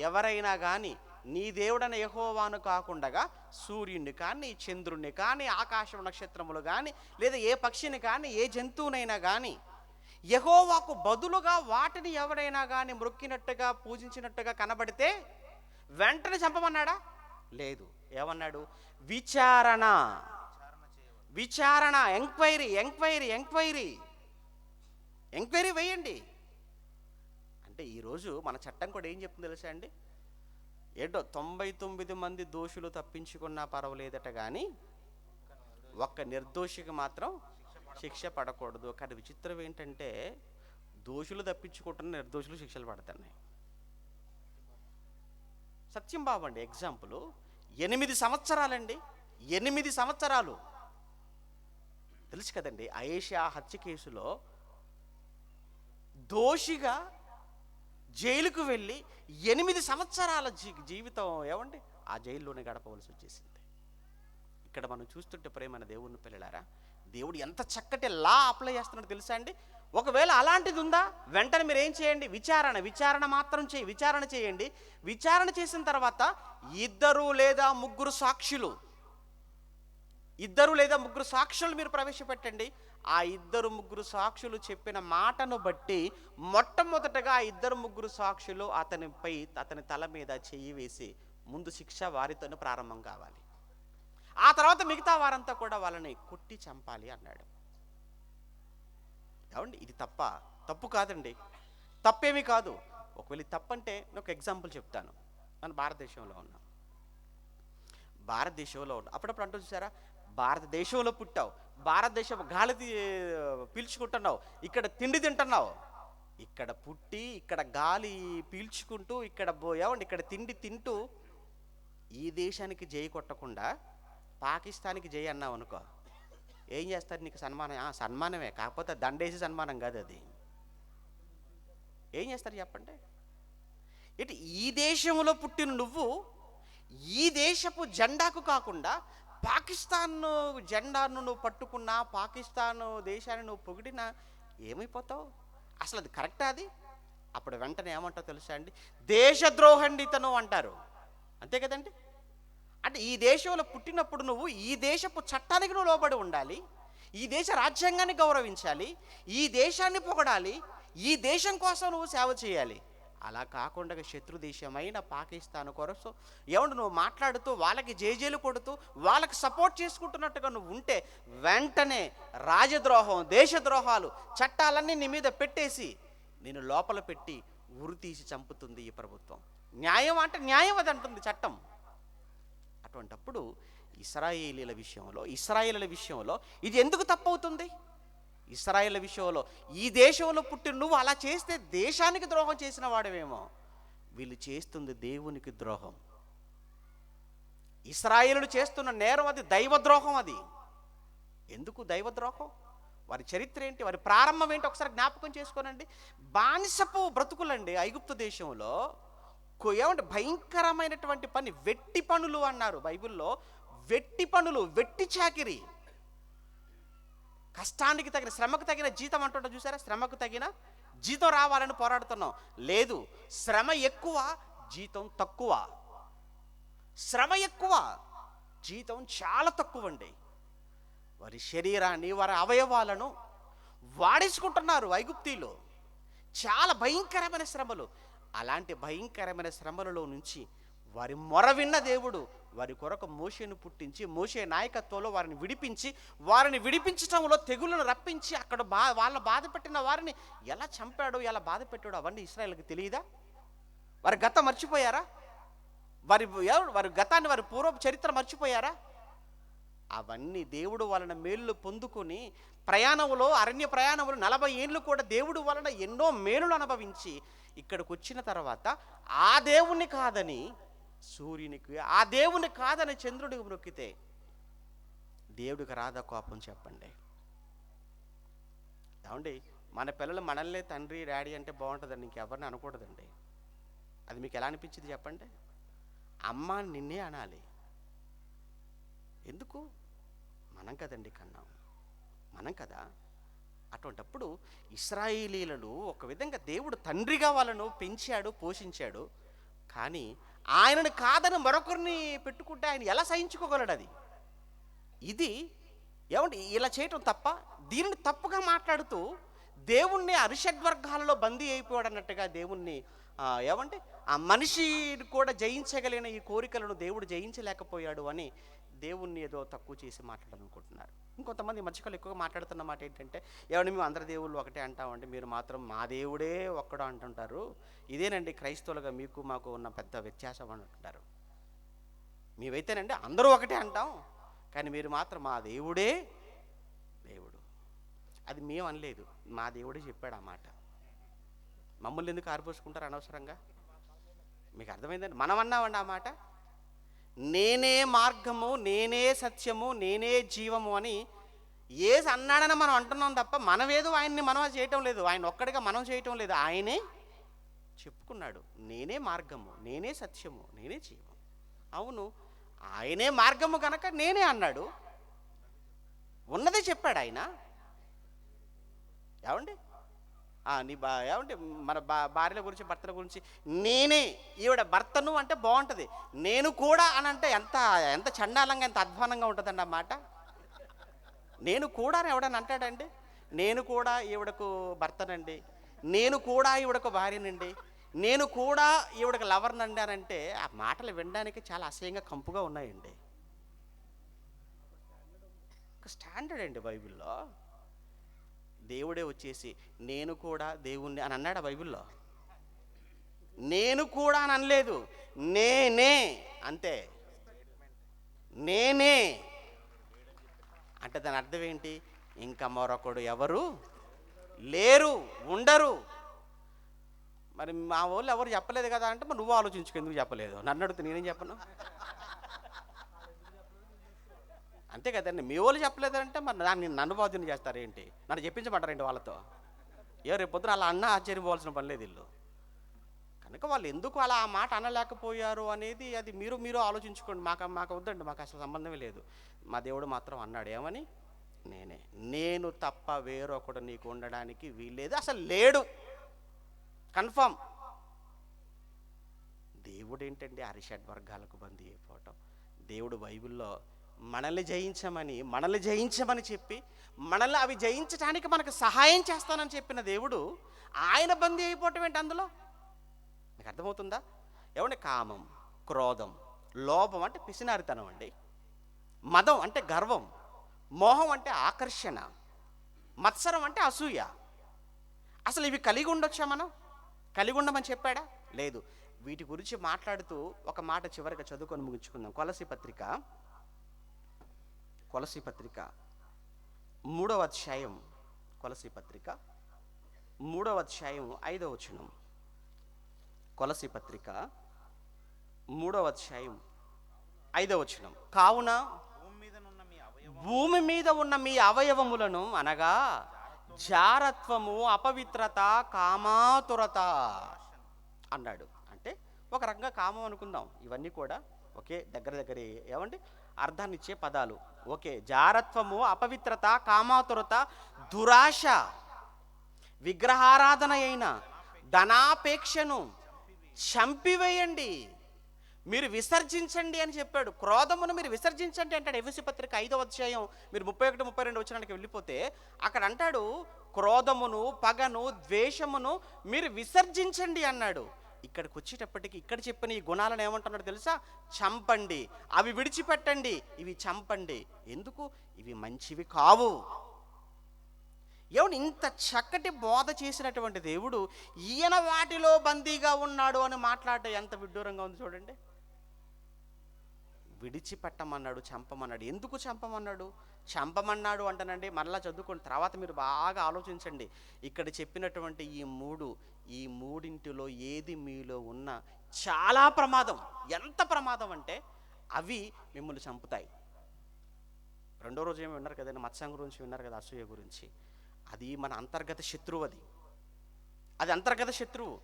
ఎవరైనా కానీ నీ దేవుడైన యెహోవాను కాకుండా సూర్యుని కానీ చంద్రుణ్ణి కానీ ఆకాశ నక్షత్రములు కానీ లేదా ఏ పక్షిని కానీ ఏ జంతువునైనా కానీ యెహోవాకు బదులుగా వాటిని ఎవరైనా కానీ మొక్కినట్టుగా పూజించినట్టుగా కనబడితే వెంటనే చంపమన్నాడా? లేదు. ఏమన్నాడు? విచారణ విచారణ, ఎంక్వైరీ ఎంక్వైరీ ఎంక్వైరీ ఎంక్వైరీ వేయండి. అంటే ఈరోజు మన చట్టం కూడా ఏం చెప్తుంది తెలుసా అండి? ఏంటో 99 మంది దోషులు తప్పించుకున్నా పర్వాలేదట కానీ ఒక్క నిర్దోషికి మాత్రం శిక్ష పడకూడదు. కానీ విచిత్రం ఏంటంటే దోషులు తప్పించుకుంటున్న నిర్దోషులు శిక్షలు పడుతున్నాయి. సత్యం బాబు అండి ఎగ్జాంపుల్, 8 సంవత్సరాలండి, 8 సంవత్సరాలు తెలుసు కదండి. అయేషా హత్య కేసులో దోషిగా జైలుకు వెళ్ళి 8 సంవత్సరాల జీవితం ఏమండి ఆ జైల్లోనే గడపవలసి వచ్చేసింది. ఇక్కడ మనం చూస్తుంటే ప్రేమైన దేవుని పిల్లలారా, దేవుడు ఎంత చక్కటి లా అప్లై చేస్తున్నాడు తెలుసా అండి? ఒకవేళ అలాంటిది ఉందా, వెంటనే మీరు ఏం చేయండి? విచారణ మాత్రం విచారణ చేయండి. విచారణ చేసిన తర్వాత 2 లేదా 3 సాక్షులు 2 లేదా 3 సాక్షులు మీరు ప్రవేశపెట్టండి. ఆ 2, 3 సాక్షులు చెప్పిన మాటను బట్టి మొట్టమొదటగా ఆ 2, 3 సాక్షులు అతని తల మీద చెయ్యి వేసి ముందు శిక్ష వారితోనే ప్రారంభం కావాలి. ఆ తర్వాత మిగతా వారంతా కూడా వాళ్ళని కొట్టి చంపాలి అన్నాడు. ఏమండి ఇది తప్పు కాదండి, తప్పేమీ కాదు. ఒకవేళ తప్పంటే నేను ఒక ఎగ్జాంపుల్ చెప్తాను. మన భారతదేశంలో ఉన్నాం. అప్పుడప్పుడు అంటూ చూసారా, భారతదేశంలో పుట్టావు, భారతదేశం గాలి పీల్చుకుంటున్నావు, ఇక్కడ తిండి తింటున్నావు, ఇక్కడ పుట్టి ఇక్కడ గాలి పీల్చుకుంటూ ఇక్కడ తిండి తింటూ ఈ దేశానికి జై కొట్టకుండా పాకిస్తాన్కి జై అన్నావు అనుకో, ఏం చేస్తారు? నీకు సన్మానం. సన్మానమే, కాకపోతే దండేసి సన్మానం కాదు అది. ఏం చేస్తారు చెప్పండి? ఇటు ఈ దేశంలో పుట్టిన నువ్వు ఈ దేశపు జెండాకు కాకుండా పాకిస్తాన్ జెండాను నువ్వు పట్టుకున్నా, పాకిస్తాన్ దేశాన్ని నువ్వు పొగిడినా ఏమైపోతావు? అసలు అది కరెక్టా? అది అప్పుడు వెంటనే ఏమంటావు తెలుసా అండి? దేశద్రోహండి ఇతను అంటారు. అంతే కదండి. అంటే ఈ దేశంలో పుట్టినప్పుడు నువ్వు ఈ దేశపు చట్టానికి నువ్వు లోబడి ఉండాలి, ఈ దేశ రాజ్యాంగాన్ని గౌరవించాలి, ఈ దేశాన్ని పొగడాలి, ఈ దేశం కోసం నువ్వు సేవ చేయాలి. అలా కాకుండా శత్రు దేశమైన పాకిస్తాన్ కొరకు నువ్వు మాట్లాడుతూ వాళ్ళకి జేజేలు కొడుతూ వాళ్ళకి సపోర్ట్ చేసుకుంటున్నట్టుగా నువ్వు ఉంటే వెంటనే రాజద్రోహం, దేశద్రోహాలు చట్టాలన్నీ నీ మీద పెట్టేసి నేను లోపల పెట్టి ఉరి తీసి చంపుతుంది ఈ ప్రభుత్వం. న్యాయం అంటే న్యాయం అది అంటుంది చట్టం. అటువంటప్పుడు ఇశ్రాయేలీల విషయంలో ఇది ఎందుకు తప్పవుతుంది? ఇశ్రాయేల్ విషయంలో ఈ దేశంలో పుట్టిన నువ్వు అలా చేస్తే దేశానికి ద్రోహం చేసిన వాడవేమో. వీళ్ళు చేస్తుంది దేవునికి ద్రోహం. ఇశ్రాయేలులు చేస్తున్న నేరం అది దైవద్రోహం. అది ఎందుకు దైవద్రోహం? వారి చరిత్ర ఏంటి, వారి ప్రారంభం ఏంటి ఒకసారి జ్ఞాపకం చేసుకోనండి. బానిసపు బ్రతుకులండి ఐగుప్తు దేశంలో. భయంకరమైనటువంటి పని, వెట్టి పనులు అన్నారు బైబిల్లో. వెట్టి పనులు, వెట్టి చాకిరి, కష్టానికి తగిన శ్రమకు తగిన జీతం అంటుంటా చూసారా? శ్రమకు తగిన జీతం రావాలని పోరాడుతున్నాం. లేదు, శ్రమ ఎక్కువ, జీతం తక్కువ. శ్రమ ఎక్కువ, జీతం చాలా తక్కువ అండి. వారి శరీరాన్ని, వారి అవయవాలను వాడేసుకుంటున్నారు ఐగుప్తీలు. చాలా భయంకరమైన శ్రమలు. అలాంటి భయంకరమైన శ్రమలలో నుంచి వారి మొర విన్న దేవుడు వారి కొరకు మోషేను పుట్టించి, మోషే నాయకత్వంలో వారిని విడిపించడంలో తెగులను రప్పించి అక్కడ వాళ్ళ బాధ పెట్టిన వారిని ఎలా చంపాడో, ఎలా బాధ పెట్టాడో అవన్నీ ఇశ్రాయేలుకి తెలియదా? వారి గతం మర్చిపోయారా? వారి గతాన్ని, వారి పూర్వ చరిత్ర మర్చిపోయారా? అవన్నీ దేవుడు వలన మేలు పొందుకొని ప్రయాణంలో, అరణ్య ప్రయాణంలో 40 ఏళ్ళు కూడా దేవుడు వలన ఎన్నో మేలులు అనుభవించి ఇక్కడికి వచ్చిన తర్వాత ఆ దేవుణ్ణి కాదని సూర్యునికి, ఆ దేవుని కాదని చంద్రుడికి మొక్కితే దేవుడికి రాదా కోపం చెప్పండి? ఏమండి, మన పిల్లలు మనల్ని తండ్రి డాడీ అంటే బాగుంటుందండి, ఇంకెవరిని అనకూడదండి. అది మీకు ఎలా అనిపించింది చెప్పండి? అమ్మ నిన్నే అనాలి. ఎందుకు? మనం కదండి కన్నాం, మనం కదా. అటువంటప్పుడు ఇశ్రాయేలీలను ఒక విధంగా దేవుడు తండ్రిగా వాళ్ళను పెంచాడు, పోషించాడు. కానీ ఆయనను కాదని మరొకరిని పెట్టుకుంటే ఆయన ఎలా సహించుకోగలడు? అది ఇది ఏమండి ఇలా చేయటం తప్ప? దీనిని తప్పుగా మాట్లాడుతూ దేవుణ్ణి అరిషడ్వర్గాలలో బందీ అయిపోయాడు అన్నట్టుగా దేవుణ్ణి ఏమంటే ఆ మనిషి కూడా జయించగలిగిన ఈ కోరికలను దేవుడు జయించలేకపోయాడు అని దేవుణ్ణి ఏదో తక్కువ చేసి మాట్లాడాలనుకుంటున్నారు. ఇంకొంతమంది మధ్యకాలం ఎక్కువగా మాట్లాడుతున్న మాట ఏంటంటే, ఏమండి మేము అందరి దేవుళ్ళు ఒకటే అంటామండి, మీరు మాత్రం మా దేవుడే ఒక్కడో అంటుంటారు. ఇదేనండి క్రైస్తవులుగా మీకు మాకు ఉన్న పెద్ద వ్యత్యాసం అని అంటున్నారు. మేమైతేనండి అందరూ ఒకటే అంటాం, కానీ మీరు మాత్రం మా దేవుడే దేవుడు. అది మేము అనలేదు, మా దేవుడే చెప్పాడు ఆ మాట. మమ్మల్ని ఎందుకు ఆరిపోసుకుంటారు అనవసరంగా? మీకు అర్థమైందండి? మనం అన్నామండి ఆ మాట. నేనే మార్గము, నేనే సత్యము, నేనే జీవము అని యేసు అన్నాడని మనం అంటున్నాం తప్ప మనమేదో ఆయన్ని మనం చేయటం లేదు, ఆయన ఒక్కడిగా మనం చేయటం లేదు. ఆయనే చెప్పుకున్నాడు, నేనే మార్గము, నేనే సత్యము, నేనే జీవము. అవును, ఆయనే మార్గము కనుక నేనే అన్నాడు, ఉన్నదే చెప్పాడు ఆయన. ఏమండి ఏమంటే మన భార్యల గురించి, భర్తల గురించి నేనే, ఈవిడ భర్తను అంటే బాగుంటుంది, నేను కూడా అని అంటే ఎంత ఎంత చండాలంగా, ఎంత అధ్వానంగా ఉంటుందండి ఆ మాట. నేను కూడా అని ఎవడని అంటాడండి? నేను కూడా ఈవిడకు భర్తనండి, నేను కూడా ఈవిడకు భార్యనండి, నేను కూడా ఈవిడకు లవర్నండి అని అంటే ఆ మాటలు వినడానికి చాలా అసహ్యంగా, కంపుగా ఉన్నాయండి. ఒక స్టాండర్డ్ అండి బైబిల్లో. దేవుడే వచ్చేసి నేను కూడా దేవుణ్ణి అని అన్నాడు ఆ బైబిల్లో? నేను కూడా అని అనలేదు, నేనే అంతే. నేనే అంటే దాని అర్థం ఏంటి? ఇంకా మరొకడు ఎవరు లేరు, ఉండరు. మరి మా వాళ్ళు ఎవరు చెప్పలేదు కదా అంటే, మరి నువ్వు ఆలోచించుకో ఎందుకు చెప్పలేదు. నన్ను అడిగితే నేనేం చెప్పను? అంతే కదండి. మీ వాళ్ళు చెప్పలేదంటే మరి నన్ను బాధ్యత చేస్తారేంటి? నన్ను చెప్పించమంటారేంటి వాళ్ళతో? రేపు పొద్దున అలా అన్నా ఆశ్చర్యపోవాల్సిన పని లేదు వీళ్ళు. కనుక వాళ్ళు ఎందుకు అలా ఆ మాట అనలేకపోయారు అనేది అది మీరు ఆలోచించుకోండి. మాకు వద్దండి, మాకు అసలు సంబంధమే లేదు. మా దేవుడు మాత్రం అన్నాడు ఏమని? నేనే, నేను తప్ప వేరొకడు నీకు ఉండడానికి వీల్లేదు, అసలు లేడు, కన్ఫర్మ్. దేవుడు ఏంటండి అరిషడ్వర్గాలకు బందీ అయిపోవటం? దేవుడు బైబిల్లో మనల్ని జయించమని చెప్పి, మనల్ని అవి జయించడానికి మనకు సహాయం చేస్తానని చెప్పిన దేవుడు ఆయన బందీ అయిపోవటం ఏంటి అందులో? మీకు అర్థమవుతుందా? ఏమంటే కామం, క్రోధం, లోభం అంటే పిసినారితనం అండి, మదం అంటే గర్వం, మోహం అంటే ఆకర్షణ, మత్సరం అంటే అసూయ. అసలు ఇవి కలిగి ఉండొచ్చా? మనం కలిగి ఉండమని చెప్పాడా? లేదు. వీటి గురించి మాట్లాడుతూ ఒక మాట చివరిగా చదువుకొని ముగించుకుందాం. కొలసీ పత్రిక 3వ అధ్యాయం, కొలసీ పత్రిక 3వ అధ్యాయం 5వ వచనం. కొలసీ పత్రిక 3వ అధ్యాయం 5వ వచనం. కావున భూమి మీద ఉన్న మీ అవయవములను అనగా జారత్వము, అపవిత్రత, కామాతురత అన్నాడు. అంటే ఒక రకంగా కామం అనుకుందాం. ఇవన్నీ కూడా ఒకే దగ్గర ఏమండి అర్థాన్ని ఇచ్చే పదాలు. ఓకే, జారత్వము, అపవిత్రత, కామాతురత, దురాశ, విగ్రహారాధన అయిన ధనాపేక్షను చంపివేయండి, మీరు విసర్జించండి అని చెప్పాడు. క్రోధమును మీరు విసర్జించండి అంటాడు. ఎఫెసీ పత్రిక 5వ అధ్యాయం మీరు 31-32 వచనానికి వెళ్ళిపోతే అక్కడ అంటాడు, క్రోధమును, పగను, ద్వేషమును మీరు విసర్జించండి అన్నాడు. ఇక్కడికి వచ్చేటప్పటికి ఇక్కడ చెప్పిన ఈ గుణాలను ఏమంటున్నాడు తెలుసా? చంపండి, అవి విడిచిపెట్టండి, ఇవి చంపండి. ఎందుకు? ఇవి మంచివి కావు. ఏమని ఇంత చక్కటి బోధ చేసినటువంటి దేవుడు ఈయన వాటిలో బందీగా ఉన్నాడు అని మాట్లాడటం ఎంత విడ్డూరంగా ఉంది చూడండి. విడిచిపెట్టమన్నాడు, చంపమన్నాడు. ఎందుకు చంపమన్నాడు? చంపమన్నాడు అంటానండి, మరలా చదువుకోండి, తర్వాత మీరు బాగా ఆలోచించండి. ఇక్కడ చెప్పినటువంటి ఈ మూడింటిలో ఏది మీలో ఉన్న చాలా ప్రమాదం. ఎంత ప్రమాదం అంటే అవి మిమ్మల్ని చంపుతాయి. రెండో రోజు ఏమి విన్నారు కదండి, మత్స్యం గురించి విన్నారు కదా, అసూయ గురించి. అది మన అంతర్గత శత్రువు. అది అంతర్గత శత్రువు.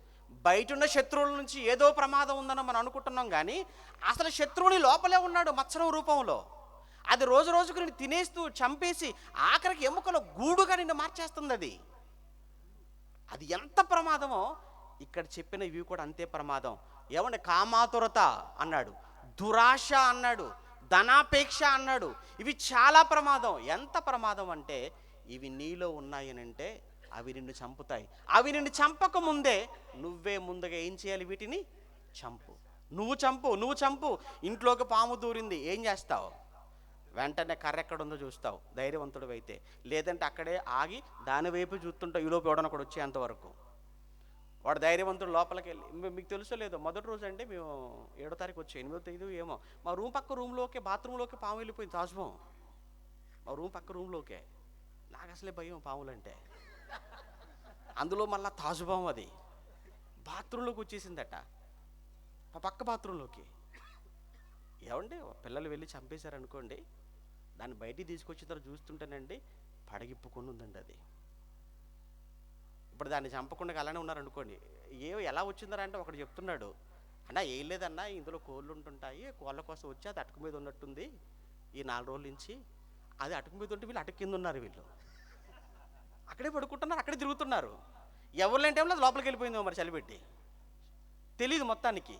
బయట ఉన్న శత్రువుల నుంచి ఏదో ప్రమాదం ఉందని మనం అనుకుంటున్నాం, కానీ అసలు శత్రువుని లోపలే ఉన్నాడు మత్స్యం రూపంలో. అది రోజు రోజుకు నిన్ను తినేస్తూ చంపేసి ఆఖరికి ఎముకలో గూడుగా నిన్ను మార్చేస్తుంది. అది ఎంత ప్రమాదమో ఇక్కడ చెప్పిన ఇవి కూడా అంతే ప్రమాదం. ఏమంటే కామాతురత అన్నాడు, దురాశ అన్నాడు, ధనాపేక్ష అన్నాడు. ఇవి చాలా ప్రమాదం. ఎంత ప్రమాదం అంటే ఇవి నీలో ఉన్నాయనంటే అవి నిన్ను చంపుతాయి. అవి నిన్ను చంపక ముందే నువ్వే ముందుగా ఏం చేయాలి? వీటిని చంపు. నువ్వు చంపు. ఇంట్లోకి పాము దూరింది, ఏం చేస్తావు? వెంటనే కర్ర ఎక్కడుందో చూస్తావు, ధైర్యవంతుడు అయితే. లేదంటే అక్కడే ఆగి దాని వైపు చూస్తుంటావు, ఈలోపు ఎవడన కూడా వచ్చేంతవరకు. వాడు ధైర్యవంతుడు లోపలికి వెళ్ళి, మీకు తెలుసో లేదో, మొదటి రోజు అంటే మేము 7వ తారీఖు వచ్చి 8వ తేదీ ఏమో, మా రూమ్ పక్క రూమ్లోకే బాత్రూంలోకి పాము వెళ్ళిపోయింది, తాజ్భం. మా రూమ్ పక్క రూమ్లోకే. నాకు అసలే భయం పాములంటే. అందులో మళ్ళీ తాజ్భం అది బాత్రూంలోకి వచ్చేసిందట, మా పక్క బాత్రూంలోకి. ఏమండి, పిల్లలు వెళ్ళి చంపేశారనుకోండి, దాన్ని బయటికి తీసుకొచ్చిన తర్వాత చూస్తుంటేనండి పడగిప్పుకొని ఉందండి అది. ఇప్పుడు దాన్ని చంపకుండా అలానే ఉన్నారనుకోండి, ఎలా వచ్చిందరా అంటే ఒకడు చెప్తున్నాడు, అన్నా ఏం లేదన్నా, ఇందులో కోళ్ళు ఉంటుంటాయి, కోళ్ళ కోసం వచ్చి అది అటుకు మీద ఉన్నట్టుంది ఈ 4 రోజుల నుంచి. అది అటుకు మీద ఉంటే వీళ్ళు అటుకు కింద ఉన్నారు, వీళ్ళు అక్కడే పడుకుంటున్నారు, అక్కడే తిరుగుతున్నారు. ఎవరు లేని టైంలో అది లోపలికి వెళ్ళిపోయిందో మరి చలిపెట్టి, తెలియదు మొత్తానికి.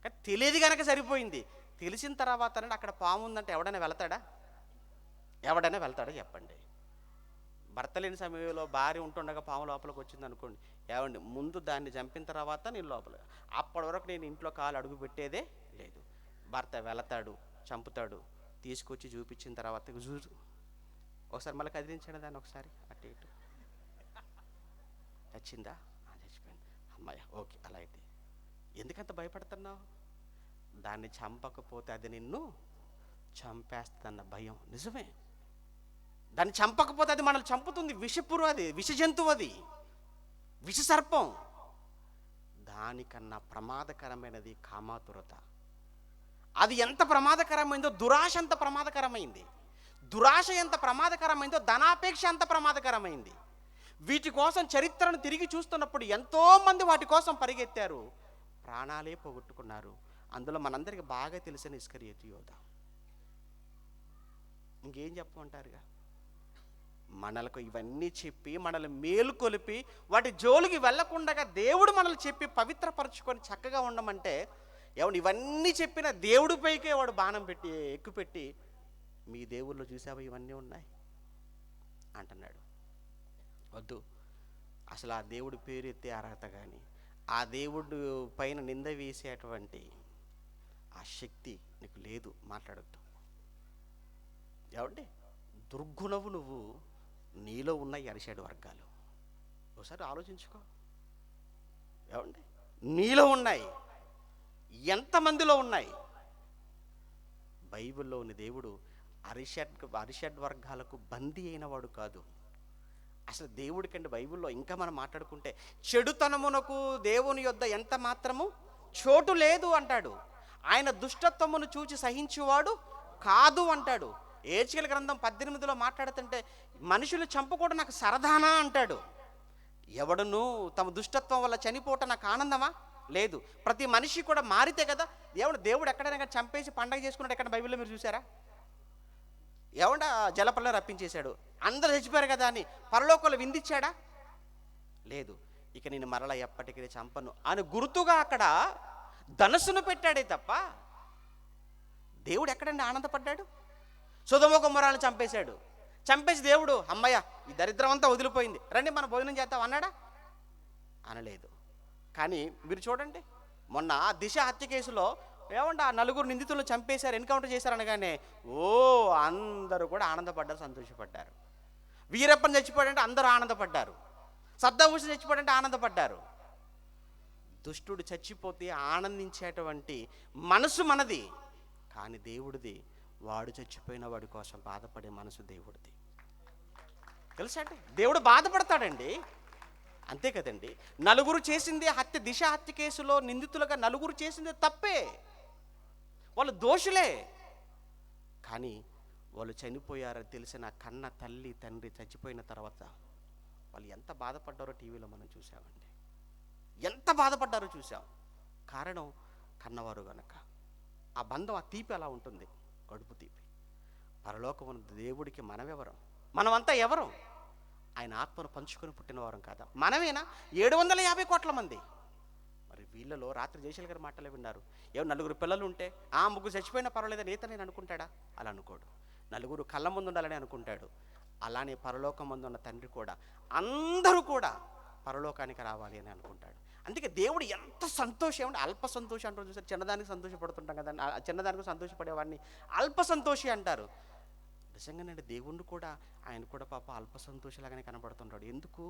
కానీ తెలియదు కనుక సరిపోయింది. తెలిసిన తర్వాత అక్కడ పాము ఉందంటే ఎవడైనా వెళ్తాడా చెప్పండి? భర్త లేని సమయంలో భార్య ఉంటుండగా పాము లోపలికి వచ్చింది అనుకోండి, ఏమండి ముందు దాన్ని చంపిన తర్వాత నేను లోపల, అప్పటి వరకు నేను ఇంట్లో కాలు అడుగు పెట్టేదే లేదు. భర్త వెళతాడు, చంపుతాడు, తీసుకొచ్చి చూపించిన తర్వాత ఒకసారి మళ్ళీ కదిలించాడు దాన్ని, ఒకసారి అటు ఇటు, చచ్చిందా? చచ్చిపోయింది, అమ్మాయి ఓకే. అలా అయితే ఎందుకంత భయపడుతున్నావు? దాన్ని చంపకపోతే అది నిన్ను చంపేస్తుందన్న భయం. నిజమే, దాన్ని చంపకపోతే అది మనల్ని చంపుతుంది. విషపురు, అది విష జంతువు, అది విష సర్పం. దానికన్నా ప్రమాదకరమైనది కామాతురత. అది ఎంత ప్రమాదకరమైందో దురాశ అంత ప్రమాదకరమైంది. దురాశ ఎంత ప్రమాదకరమైందో ధనాపేక్ష అంత ప్రమాదకరమైంది. వీటి కోసం చరిత్రను తిరిగి చూస్తున్నప్పుడు ఎంతోమంది వాటి కోసం పరిగెత్తారు, ప్రాణాలే పోగొట్టుకున్నారు. అందులో మనందరికీ బాగా తెలిసిన ఇస్కరియోతు యోధ. ఇంకేం చెప్పమంటారుగా? మనలకు ఇవన్నీ చెప్పి మనల్ని మేలుకొలిపి వాటి జోలికి వెళ్లకుండా దేవుడు మనల్ని చెప్పి పవిత్రపరచుకొని చక్కగా ఉండమంటే, ఏమండి ఇవన్నీ చెప్పిన దేవుడిపైకే వాడు బాణం పెట్టి ఎక్కుపెట్టి, మీ దేవుళ్ళు చూసావా ఇవన్నీ ఉన్నాయి అంటున్నాడు. వద్దు, అసలు ఆ దేవుడి పేరు ఎత్తే అర్హత కానీ, ఆ దేవుడు పైన నింద వేసేటువంటి ఆ శక్తి నీకు లేదు, మాట్లాడద్దు. ఏమండి, దుర్గుణవు నువ్వు, నీలో ఉన్నాయి అరిషడ్ వర్గాలు. ఒకసారి ఆలోచించుకో. ఏమండి, నీలో ఉన్నాయి, ఎంతమందిలో ఉన్నాయి? బైబిల్లో ఉన్న దేవుడు అరిషడ్ వర్గాలకు బందీ అయిన వాడు కాదు. అసలు దేవుడి కంటే బైబిల్లో ఇంకా మనం మాట్లాడుకుంటే చెడుతనమునకు దేవుని యొద్ద ఎంత మాత్రము చోటు లేదు అంటాడు. ఆయన దుష్టత్వమును చూచి సహించువాడు కాదు అంటాడు. ఏడ్చికల గ్రంథం 18లో మాట్లాడుతుంటే మనుషులు చంపుకోవడం నాకు సరదానా అంటాడు. ఎవడును తమ దుష్టత్వం వల్ల చనిపోవటం నాకు ఆనందమా? లేదు. ప్రతి మనిషి కూడా మారితే కదా దేవుడు ఎక్కడైనా చంపేసి పండగ చేసుకున్నాడు ఎక్కడ బైబిల్లో మీరు చూసారా? ఏమంటే జలపల్లో రప్పించేశాడు, అందరూ చచ్చిపోయారు కదా అని పరలోకంలో విందిచ్చాడా? లేదు. ఇక నేను మరలా ఎప్పటికీ చంపను అని గుర్తుగా అక్కడ ధనస్సును పెట్టాడే తప్ప దేవుడు ఎక్కడండి ఆనందపడ్డాడు? సొదొమ గొమొర్రాను చంపేశాడు. చంపేసి దేవుడు అమ్మయ్య ఈ దరిద్రం అంతా వదిలిపోయింది, రండి మనం భోజనం చేద్దాం అన్నాడా? అనలేదు. కానీ మీరు చూడండి, మొన్న దిశ హత్య కేసులో ఏమంటే ఆ 4 నిందితులను చంపేశారు, ఎన్కౌంటర్ చేశారు అనగానే అందరూ కూడా ఆనందపడ్డారు, సంతోషపడ్డారు. వీరప్పని చచ్చిపోయాడంటే అందరూ ఆనందపడ్డారు. సద్దాం హుసేన్ చచ్చిపోయాడంటే ఆనందపడ్డారు. దుష్టుడు చచ్చిపోతే ఆనందించేటువంటి మనసు మనది, కానీ దేవుడిది వాడు చచ్చిపోయిన వాడి కోసం బాధపడే మనసు దేవుడిది. తెలుసా అండి, దేవుడు బాధపడతాడండి, అంతే కదండి. 4 చేసింది హత్య, దిశ హత్య కేసులో నిందితులుగా 4 చేసింది తప్పే, వాళ్ళు దోషులే. కానీ వాళ్ళు చనిపోయారని తెలిసిన కన్న తల్లి తండ్రి చచ్చిపోయిన తర్వాత వాళ్ళు ఎంత బాధపడ్డారో టీవీలో మనం చూసామండి. ఎంత బాధపడ్డారో చూసాం. కారణం కన్నవారు గనక. ఆ బంధం, ఆ తీపి అలా ఉంటుంది, కడుపు తీపి. పరలోకమున దేవుడికి మనమెవరం? మనమంతా ఎవరం? ఆయన ఆత్మను పంచుకొని పుట్టినవారం కాదా? మనమేనా? 750 కోట్ల మంది. మరి వీళ్ళలో రాత్రి జయశీల్ గారి మాటలే విన్నారు. ఏమో 4 పిల్లలు ఉంటే 3 చచ్చిపోయినా పర్వాలేదని నేను అనుకుంటాడా? అలా అనుకోడు. 4 కళ్ళ ముందు ఉండాలని అనుకుంటాడు. అలానే పరలోకమందు ఉన్న తండ్రి కూడా అందరూ కూడా పరలోకానికి రావాలి అని అనుకుంటాడు. అందుకే దేవుడు ఎంత సంతోషం ఏమంటే అల్ప సంతోషం అంటారు చూసారు. చిన్నదానికి సంతోషపడుతుంటాం కదా, చిన్నదానికి సంతోషపడేవాడిని అల్ప సంతోషి అంటారు. నిజంగానండి దేవుణ్ణి కూడా, ఆయన కూడా పాప అల్ప సంతోషలాగానే కనబడుతుంటాడు. ఎందుకు?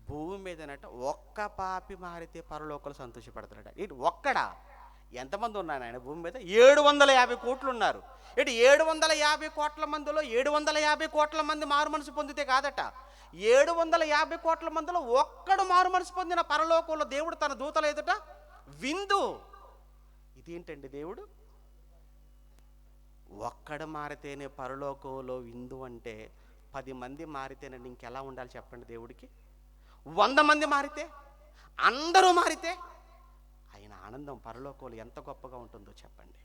భూమి మీదనట ఒక్క పాపి మారితే పరలోకలు సంతోషపడతాడట. ఇటు ఒక్కడా? ఎంతమంది ఉన్నారు ఆయన భూమి మీద? 750 కోట్లు ఉన్నారు. ఇటు 750 కోట్ల మందిలో 750 కోట్ల మంది మారు మనసు పొందితే కాదట, 750 కోట్ల మందిలో ఒక్కడు మారు మనసు పొందిన పరలోకంలో దేవుడు తన దూతల ఎదుట విందు. ఇదేంటండి దేవుడు? ఒక్కడు మారితేనే పరలోకంలో విందు అంటే 10 మంది మారితేనండి ఇంకెలా ఉండాలి చెప్పండి దేవుడికి? 100 మంది మారితే, అందరూ మారితే ఆయన ఆనందం పరలోకంలో ఎంత గొప్పగా ఉంటుందో చెప్పండి.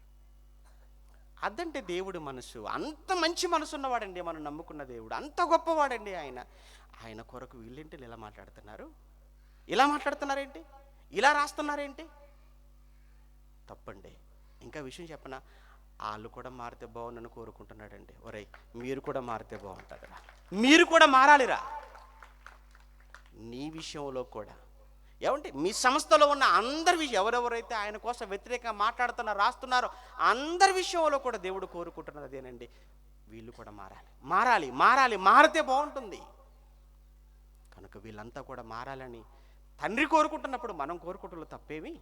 అదంటే దేవుడి మనసు. అంత మంచి మనసు ఉన్నవాడండి మనం నమ్ముకున్న దేవుడు. అంత గొప్పవాడండి ఆయన. ఆయన కొరకు వీళ్ళేంటి ఇలా మాట్లాడుతున్నారు? ఇలా మాట్లాడుతున్నారేంటి? ఇలా రాస్తున్నారేంటి? తప్పండి. ఇంకా విషయం చెప్పనా? వాళ్ళు కూడా మారితే బాగుందని కోరుకుంటున్నాడండి. ఒరేయ్, మీరు కూడా మారితే బాగుంటుందిరా. మీరు కూడా మారాలిరా. నీ విషయంలో కూడా ఏమంటే మీ సంస్థలో ఉన్న అందరి విషయం, ఎవరెవరైతే ఆయన కోసం వ్యతిరేకంగా మాట్లాడుతున్నారో, రాస్తున్నారో అందరి విషయంలో కూడా దేవుడు కోరుకుంటున్నది అదేనండి. వీళ్ళు కూడా మారాలి, మారాలి, మారాలి, మారితే బాగుంటుంది. కనుక వీళ్ళంతా కూడా మారాలని తండ్రి కోరుకుంటున్నప్పుడు మనం కోరుకుంటున్న తప్పేమీ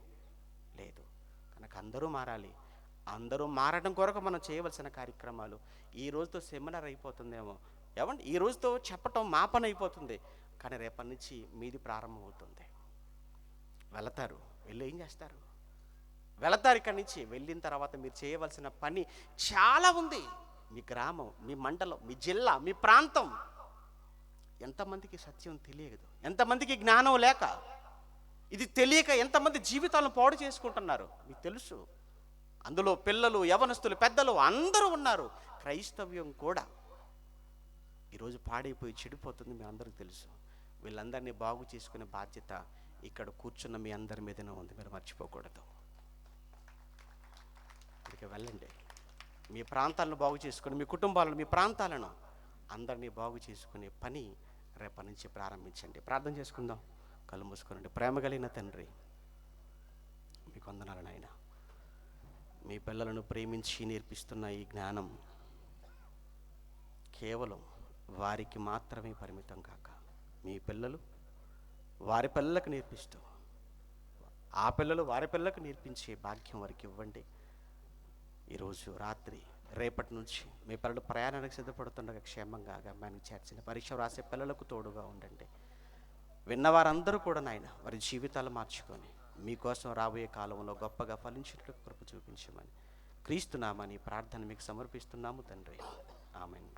లేదు. కనుక అందరూ మారాలి. అందరూ మారడం కొరకు మనం చేయవలసిన కార్యక్రమాలు ఈ రోజుతో సెమినార్ అయిపోతుందేమో, ఏమంటే ఈ రోజుతో చెప్పటం మా పని అయిపోతుంది. కానీ రేపటి నుంచి మీది ప్రారంభం అవుతుంది. వెళతారు, వెళ్ళి ఏం చేస్తారు? వెళతారు ఇక్కడి నుంచి. వెళ్ళిన తర్వాత మీరు చేయవలసిన పని చాలా ఉంది. మీ గ్రామం, మీ మండలం, మీ జిల్లా, మీ ప్రాంతం. ఎంతమందికి సత్యం తెలియదు, ఎంతమందికి జ్ఞానం లేక, ఇది తెలియక ఎంతమంది జీవితాలను పాడు చేసుకుంటున్నారు మీకు తెలుసు. అందులో పిల్లలు, యవనస్తులు, పెద్దలు అందరూ ఉన్నారు. క్రైస్తవ్యం కూడా ఈరోజు పాడైపోయి చెడిపోతుంది, మీ అందరికీ తెలుసు. వీళ్ళందరినీ బాగు చేసుకునే బాధ్యత ఇక్కడ కూర్చున్న మీ అందరి మీదనే ఉంది, మీరు మర్చిపోకూడదు. అందుకే వెళ్ళండి, మీ ప్రాంతాలను బాగు చేసుకుని, మీ కుటుంబాలను, మీ ప్రాంతాలను అందరినీ బాగు చేసుకునే పని రేపటి నుంచి ప్రారంభించండి. ప్రార్థన చేసుకుందాం. కళ్ళు మూసుకోనండి. ప్రేమ కలిగిన తండ్రి, మీకు వందనాలు నాయన. మీ పిల్లలను ప్రేమించి నేర్పిస్తున్న ఈ జ్ఞానం కేవలం వారికి మాత్రమే పరిమితం కాక, మీ పిల్లలు వారి పిల్లలకు నేర్పిస్తూ, ఆ పిల్లలు వారి పిల్లలకు నేర్పించే భాగ్యం వారికి ఇవ్వండి. ఈరోజు రాత్రి, రేపటి నుంచి మీ పిల్లలు ప్రయాణానికి సిద్ధపడుతుండగా క్షేమంగా గమ్యానికి చేర్చిన పరీక్ష రాసే పిల్లలకు తోడుగా ఉండండి. విన్నవారందరూ కూడా నాయన వారి జీవితాలు మార్చుకొని మీకోసం రాబోయే కాలంలో గొప్పగా ఫలించినట్టు కృప చూపించమని క్రీస్తు నామని ప్రార్థన మీకు సమర్పిస్తున్నాము తండ్రి. ఆమేన్.